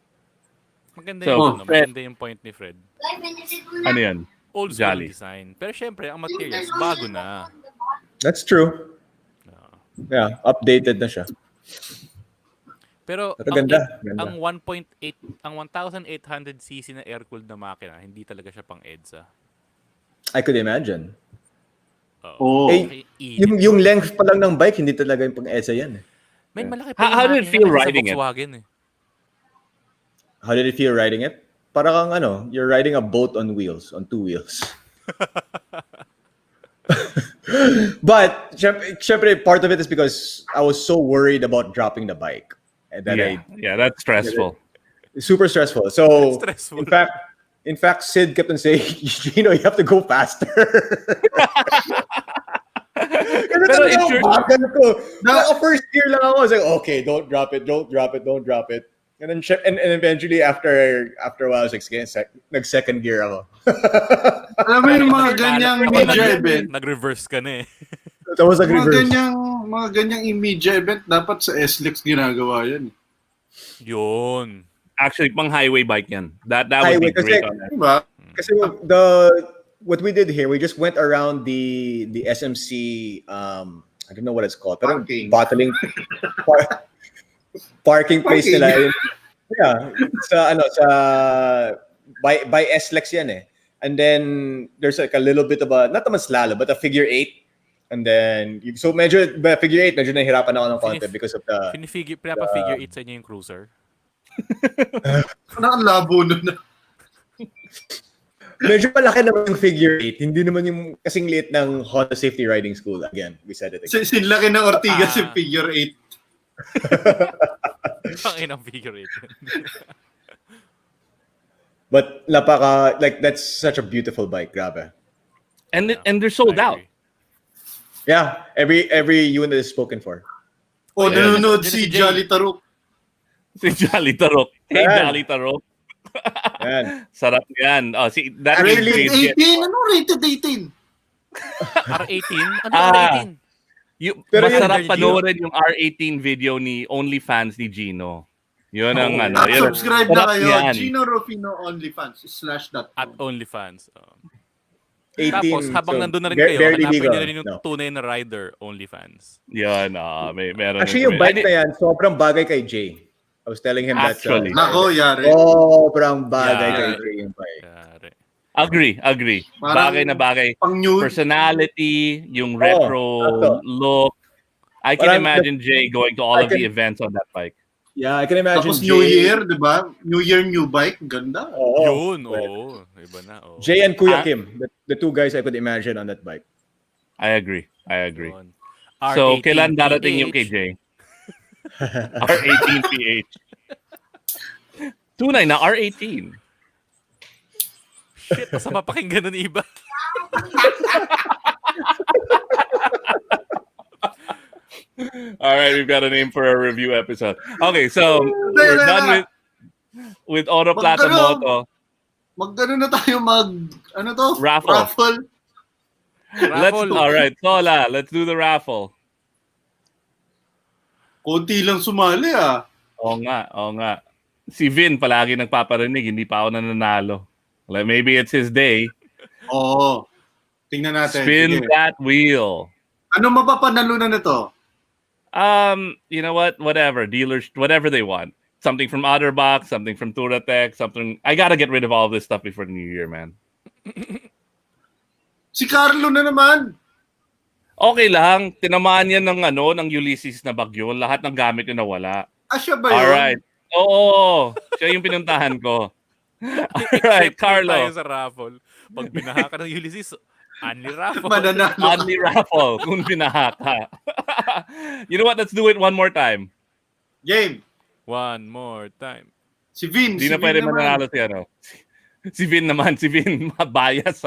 Maganda yung point ni Fred. Ano yan? Old school Jolly. design. Pero syempre, ang materials, bago na. That's true. Yeah, updated na siya. Pero Pero ganda. ang 1.8, ang 1,800cc na air-cooled na makina, hindi talaga siya pang EDSA. I could imagine. Oh. Yung length pa lang ng bike, hindi talaga yung pang-EDSA yan. Men, malaki pa yung How did it feel makina kaysa riding sa it? Volkswagen eh. How did it feel riding it? Para kang you're riding a boat on wheels, on 2 wheels. But syempre, part of it is because I was so worried about dropping the bike. And then that's stressful. Super stressful. So Stressful. in fact, Sid kept on saying, you have to go faster. Pero first gear lang ako. I was like, okay, don't drop it. And then and eventually after a while, I was like, nag-second gear ako. Alam mo yung mga ganyang media event. Nag-reverse ka na eh. That was like reverse. Mga ganyang media event, dapat sa SLEX ginagawa yan. Yun. Actually, pang highway bike yan. That would be great on that. Diba? Kasi what we did here, we just went around the SMC, I don't know what it's called, pero bottling parking place nila. Yeah, by SLEX yan eh. And then there's like a little bit of not naman slalom, but a figure 8. And then so medyo by figure 8 medyo nahirapan ako ng konti because of the pinapa-figure 8 sa inyo yung cruiser. Ang labo nun. Medyo malaki naman yung figure 8. Hindi naman yung kasing liit ng Honda Safety Riding School. Again, we said it again. Sinlaki ng Ortigas yung figure 8. Pangin ang figure 8. But that's such a beautiful bike, grabe. And they're sold out. Yeah, every unit is spoken for. Oh, nanonood si Jolly Tarok. Si Jolly Tarok. Hey, Jolly Tarok. Man. Sarap yan. Oh, see, that Rated 18? Ano rated 18? R18? Ano R18? Masarap panoorin yung R18 video ni OnlyFans ni Jinno. Yun ang subscribe na kayo. Jinno Rufino OnlyFans /. At OnlyFans. 18, tapos habang nandun na rin kayo, hanapin nyo na rin yung Tunay Na Rider OnlyFans. Yan, meron. Actually, yung bike na yan, sobrang bagay kay Jay. I was telling him that. Nako, yari. Sobrang bagay kay Jay yung bike. Agree. Bagay na bagay. Personality, yung retro look. I can imagine Jay going to all of the events on that bike. Yeah, I can imagine Tapos New Year, di ba? New Year, new bike. Ganda. Yun, iba na. Jay and Kuya Kim, the two guys I could imagine on that bike. I agree. So, kailan darating yung kay Jay? R18PH. Tunay na R18. Shit, masama pakinggan nun, Ibba. All right, we've got a name for a review episode. Okay, so we're done with Auto Plata Moto. Magkano na tayo raffle. All right, Sola, let's do the raffle. Konti lang sumali Oo nga. Si Vin palagi nagpaparinig, hindi pa ako nananalo. Like, maybe it's his day. Oo. Tingnan natin. Spin that wheel. Ano mapapanalunan nito? You know what? Whatever. Dealers, whatever they want. Something from Otterbox, something from Turatech, something. I gotta get rid of all of this stuff before the New Year, man. Si Carlo na naman. Okay lang. Tinamaan yan ng Ulysses na bagyo. Lahat ng gamit yung nawala. Siya ba yun? Alright. Oo. Siya yung pinuntahan ko. Alright, Carlo. Tayo sa raffle. Pag binaha ka ng Ulysses, only raffle. Mananalo. Only raffle kung binaha ka. You know what? Let's do it one more time. Game. One more time. Si Vin. Hindi na pwede mananalo si Si Vin naman. Si Vin, mabayas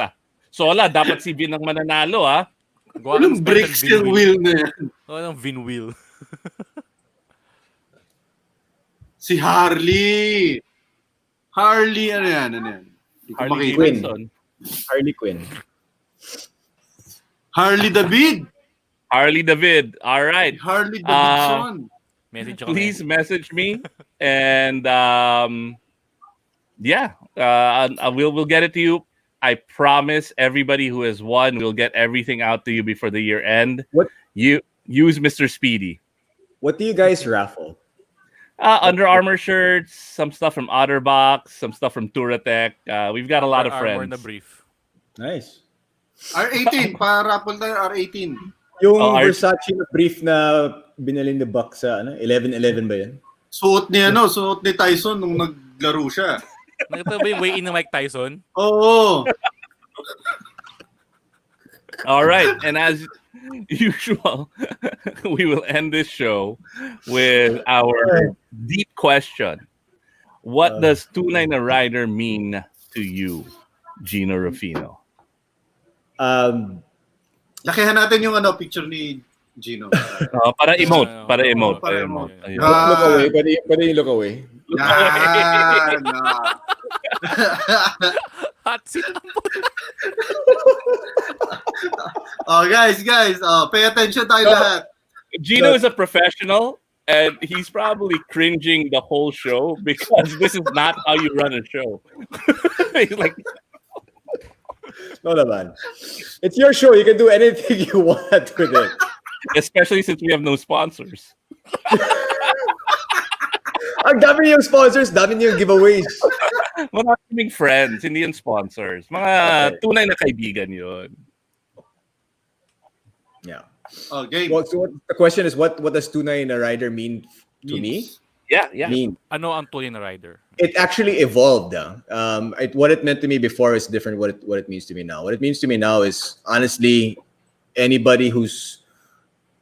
Sola, dapat si Vin ang mananalo Anong brake steel wheel na yan? Anong Vin wheel? Si Harley. Ano yan? Harley Quinn. Harley David. All right. Harley Davidson. Message Please message me and Yeah, we'll get it to you. I promise everybody who has won, we'll get everything out to you before the year end. What You use Mr. Speedy. What do you guys raffle? Under Armour shirts, some stuff from Otterbox, some stuff from Turatech. We've got a lot of Armor na friends. brief. Nice. R18, para-raffle tayo R18. Yung R- Versace na brief na binili ni Buck sa 11-11 ba yan? Suot ni Tyson nung naglaro siya. Nakita ba yung weigh-in ng Mike Tyson? Oo. All right, and as usual, we will end this show with our deep question. What does Tunay Na Rider mean to you, Jinno Rufino? Lakihan natin yung picture ni Gino. Para emote. Para emote. Ayun. Look away. Pwede yung look away. Yan. Hot seat ang guys. Pay attention tayo lahat. Gino is a professional, and he's probably cringing the whole show because this is not how you run a show. He's like, no naman. It's your show. You can do anything you want with it. especially since we have no sponsors. Ang dami yung sponsors, dami yung giveaways. Mga kaming friends, hindi yung sponsors. Mga tunay na kaibigan yun. Yeah. Game. Well, so the question is, what does Tunay Na Rider mean to me? Yeah. Ano ang Tunay Na Rider? It actually evolved. What it meant to me before is different what it means to me now. What it means to me now is, honestly, anybody who's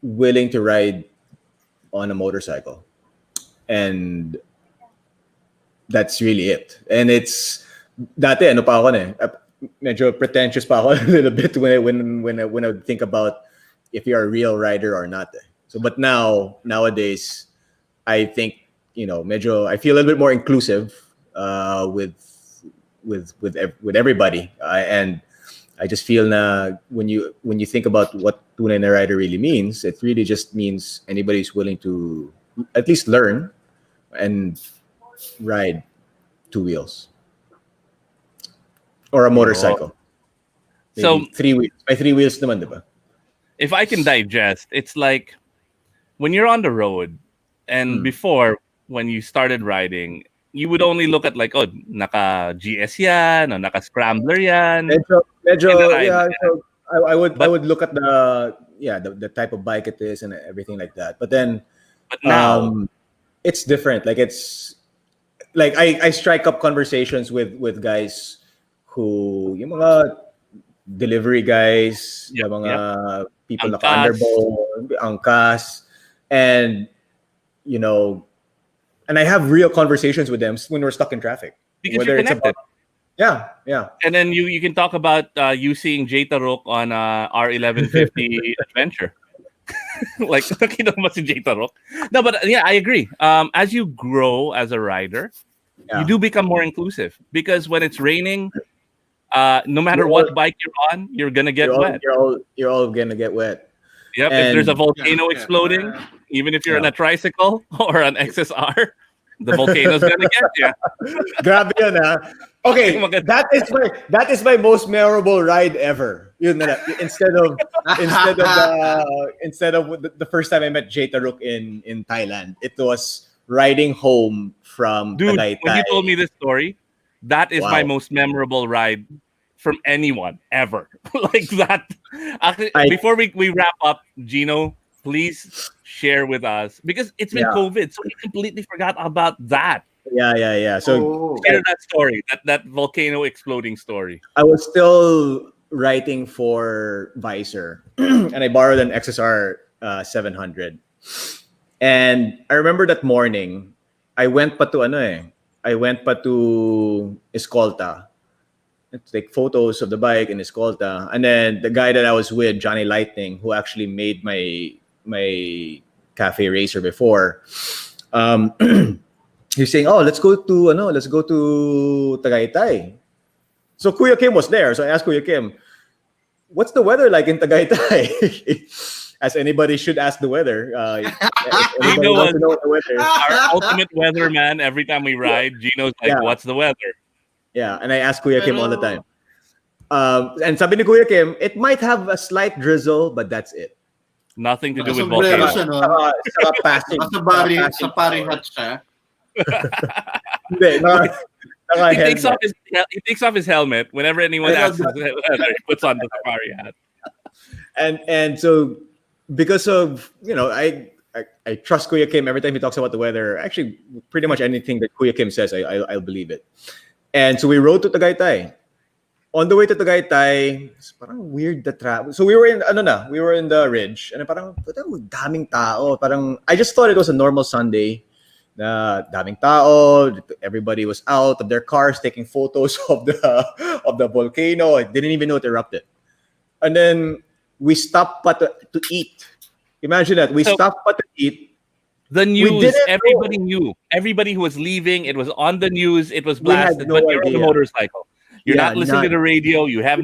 willing to ride on a motorcycle. And that's really it. And it's, dati ano pa ako medyo pretentious pa ako a little bit when I think about if you're a real rider or not. So, but nowadays, I think, I feel a little bit more inclusive with everybody, and I just feel na when you think about what Tunay Na Rider really means, it really just means anybody who's willing to at least learn and ride two wheels or a motorcycle. Maybe So 3 wheels. By 3 wheels naman, diba? if I can digest, it's like when you're on the road and before, when you started riding, you would only look at like, naka GS yan, or naka Scrambler yan. Medyo, ride. yeah. So I would look at the type of bike it is and everything like that. But now, it's different. Like it's like I strike up conversations with guys who yung mga delivery guys, yung mga people naka underbow, angkas, and and I have real conversations with them when we're stuck in traffic. because you're connected. Yeah. And then you can talk about you seeing Jay Tarok on R1150 Adventure. Like, nakita mo ba si Jay Tarok? No, but yeah, I agree. As you grow as a rider, you do become more inclusive because when it's raining, no matter what bike you're on, you're gonna get wet. You're all gonna get wet. Yep. If there's a volcano exploding, even if you're on a tricycle or an XSR, the volcano's gonna get you. Grabe yun, ha? Okay, that is my most memorable ride ever. Yun na, instead of the first time I met Jay Taruk in Thailand, it was riding home from Tagaytay. When you told me this story, that is my most memorable ride from anyone ever. Like that. Actually, before we wrap up, Gino, please share with us because it's been COVID, so we completely forgot about that. Yeah. So share that story, that volcano exploding story. I was still writing for Visor, and I borrowed an XSR 700. And I remember that morning, I went pa to Escolta to take photos of the bike in Escolta. And then the guy that I was with, Johnny Lightning, who actually made my cafe racer before, he's saying, let's go to Tagaytay. So Kuya Kim was there. So I asked Kuya Kim, what's the weather like in Tagaytay? As anybody should ask the weather. Gino was our ultimate weatherman. Every time we ride, Gino's like, what's the weather? Yeah, and I ask Kuya Kim all the time. And sabi ni Kuya Kim, it might have a slight drizzle, but that's it. Nothing to do with Sombrero volcano. siya, no? Saka passing. Sa pari hat siya. Hindi, He takes off his helmet whenever anyone asks his weather. He puts on the safari hat. And so because of I trust Kuya Kim every time he talks about the weather. Actually, pretty much anything that Kuya Kim says, I'll believe it. And so we rode to Tagaytay. On the way to Tagaytay, it's parang weird the travel. So we were in the ridge, and parang daming tao. Parang I just thought it was a normal Sunday. Na daming tao, everybody was out of their cars taking photos of the volcano. I didn't even know it erupted. And then we stopped to eat. Imagine that. We stopped to eat. The news, everybody knew. Everybody who was leaving, it was on the news, it was blasted, but you're on the motorcycle. You're not listening to the radio, you have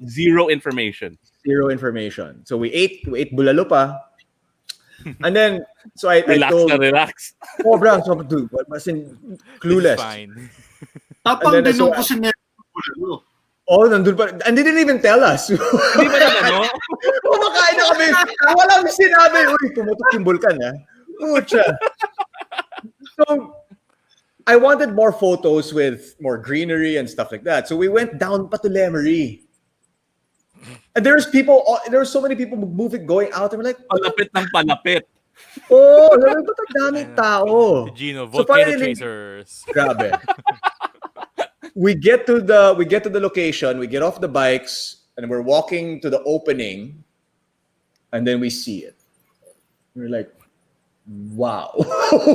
zero information. Zero information. So we ate bulalo pa. And then, so I relax. Oh, bro, so dude, mas in clueless. Fine. Tapang din nung kusinero bulalo. Oh, nandun pa. And they didn't even tell us. Hindi ba na Kumakain na kami. Walang sinabi. Uy, pumutok yung bulkan, ha? Pucha. So, I wanted more photos with more greenery and stuff like that. So we went down pa to Lemery. And there were so many people moving, going out. And we're like, palapit ng palapit. Oh, ba't ang daming tao? Gino, volcano chasers. Grabe. We get to the location, we get off the bikes, and we're walking to the opening, and then we see it. We're like, wow,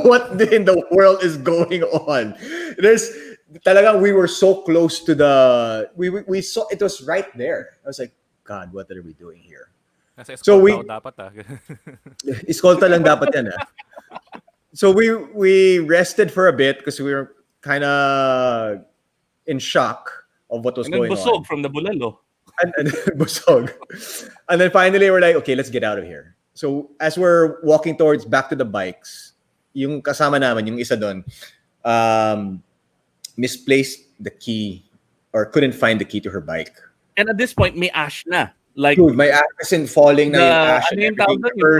what in the world is going on? We were so close to we saw it was right there. I was like, God, what are we doing here? So dapat Escolta lang dapat yan. So we rested for a bit because we were kind of in shock of what was going on. Busog from the bulalo. And busog. And then finally we're like, okay, let's get out of here. So as we're walking towards back to the bikes, yung kasama naman, yung isa doon, misplaced the key or couldn't find the key to her bike. And at this point, may ash na. Like, dude, my ash is in falling na yung ash. Ano yung tawag doon? Yung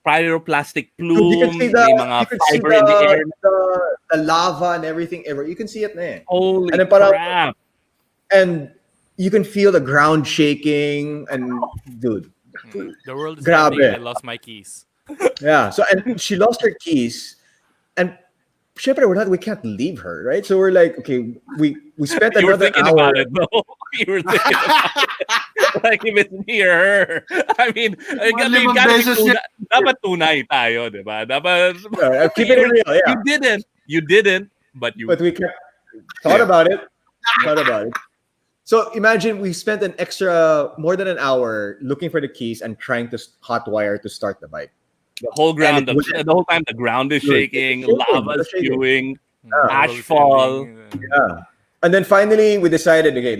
pyroplastic plume, you can see may mga fiber in the air. The lava and everything. You can see it na eh. Holy and crap. And you can feel the ground shaking and dude. The world is Grabe. ending. I lost my keys. Yeah. So and she lost her keys, and syempre we can't leave her, right? So we're like, okay, we spent you another were thinking hour. About it, though. You were thinking about it. Like if it's me or her. I mean, dapat tunay tayo, di ba? Dapat keep it real. Yeah. You didn't, but we kept thought about it. So imagine we spent more than an hour looking for the keys and trying to hotwire to start the bike. The whole time the ground is shaking, lava is spewing, ashfall. Yeah. And then finally we decided, okay,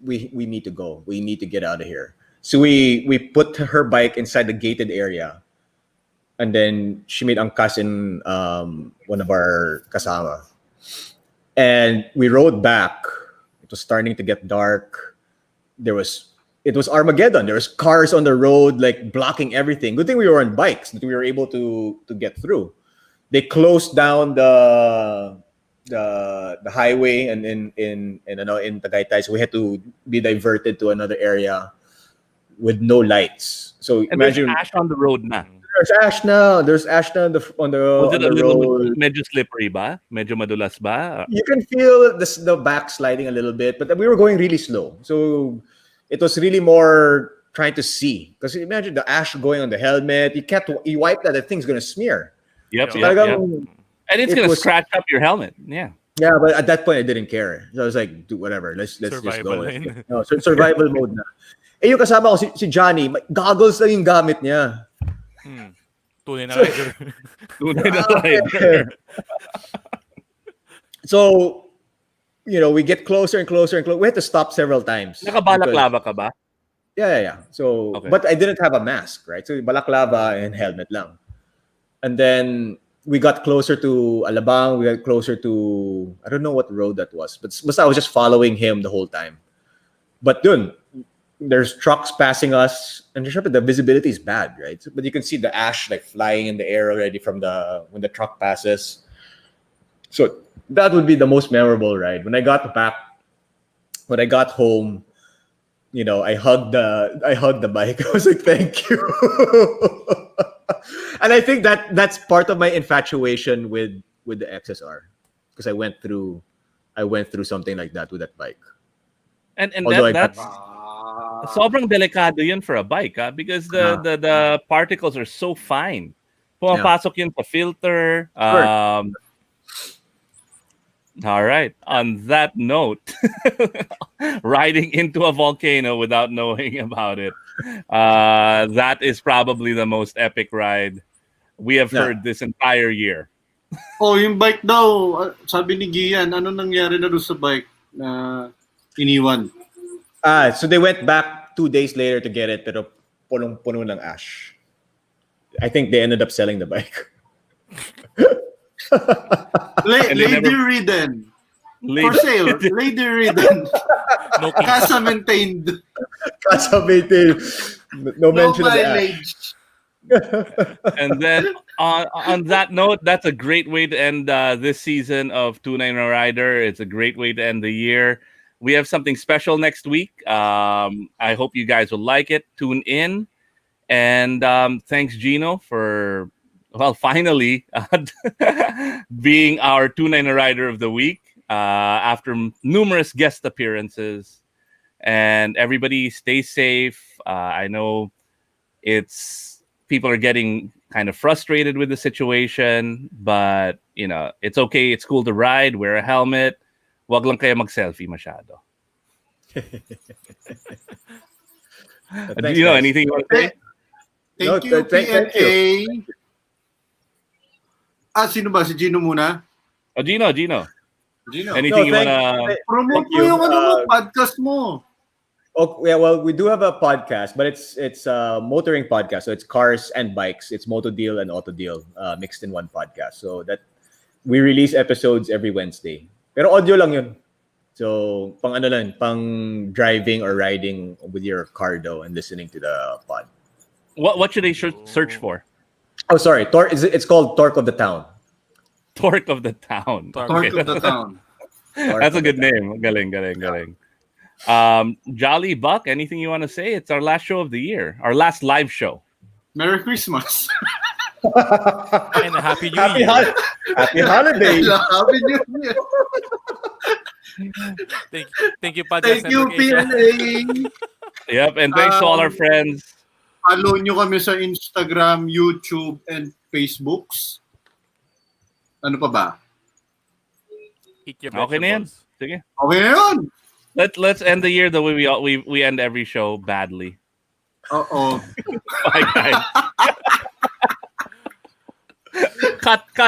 we need to go. We need to get out of here. So we put her bike inside the gated area. And then she made angkas in one of our kasama. And we rode back. It was starting to get dark. It was Armageddon. There was cars on the road, like blocking everything. Good thing we were on bikes that we were able to get through. They closed down the highway and in Tagaytay, so we had to be diverted to another area with no lights. So and imagine there's ash on the road na. There's ash now. There's ash now on the Was it on a the little road. bit medyo slippery ba? Medyo madulas ba? You can feel the back sliding a little bit, but we were going really slow. So it was really more trying to see. Because imagine the ash going on the helmet. You wipe that, the thing's going to smear. Yep. And it's going to scratch up your helmet. Yeah. Yeah, but at that point, I didn't care. So I was like, do whatever. Let's just go. No, survival mode na. Yung kasama ko, si Johnny, goggles lang yung gamit niya. Tunay na rider. Tunay na rider. So, we get closer and closer and closer. We had to stop several times. Naka-balaklava ka ba? Yeah. So, okay. But I didn't have a mask, right? So, balaklava and helmet lang. And then, we got closer to Alabang. We got closer to, I don't know what road that was, but I was just following him the whole time. But dun, there's trucks passing us, and the visibility is bad, right? But you can see the ash like flying in the air already from when the truck passes. So that would be the most memorable ride. When I got home, I hugged the bike. I was like, thank you. And I think that's part of my infatuation with the XSR, because I went through something like that with that bike. And that's sobrang delikado yun for a bike, because the particles are so fine. Pumapasok yun sa filter. All right. On that note, riding into a volcano without knowing about it, that is probably the most epic ride we have heard this entire year. Yung bike daw, sabi ni Gian, ano nangyari na doon sa bike na iniwan? So they went back 2 days later to get it, pero punong-puno ng ash. I think they ended up selling the bike. Lady ridden. For sale. Lady ridden. No Casa maintained. No mention of the mileage. And then on that note, that's a great way to end this season of Tunay Na Rider. It's a great way to end the year. We have something special next week. I hope you guys will like it. Tune in. And thanks, Jinno, for finally being our Tunay Na Rider of the week after numerous guest appearances. And everybody stay safe. I know people are getting kind of frustrated with the situation, but it's okay. It's cool to ride. Wear a helmet. Wag lang kayo mag-selfie masyado. Anything you want to say? Thank you, PNA. Sino ba? Si Jinno muna? Jinno. Anything you want to... Promote mo yung podcast mo. Oh, yeah, well, we do have a podcast, but it's a motoring podcast. So it's cars and bikes. It's Moto Deal and Auto Deal mixed in one podcast. So that we release episodes every Wednesday. Pero audio lang yun. So pang driving or riding with your car though and listening to the pod. What should they search for? Oh, sorry. It's called Torque of the Town. Torque of the Town. Torque of the Town. That's a good name. Galing. Jolly Buck, anything you want to say? It's our last show of the year. Our last live show. Merry Christmas. And a Happy New Year. Happy holidays. Happy New Year. Thank you, Podcast Thank you, Network Asia. PNA. Yep, and thanks to all our friends. Follow nyo kami sa Instagram, YouTube, and Facebooks. Ano pa ba? Eat your Okay na yan. vegetables. Sige. Okay na yun. Let's end the year the way we end every show, badly. Uh-oh. Bye, guys. Cut.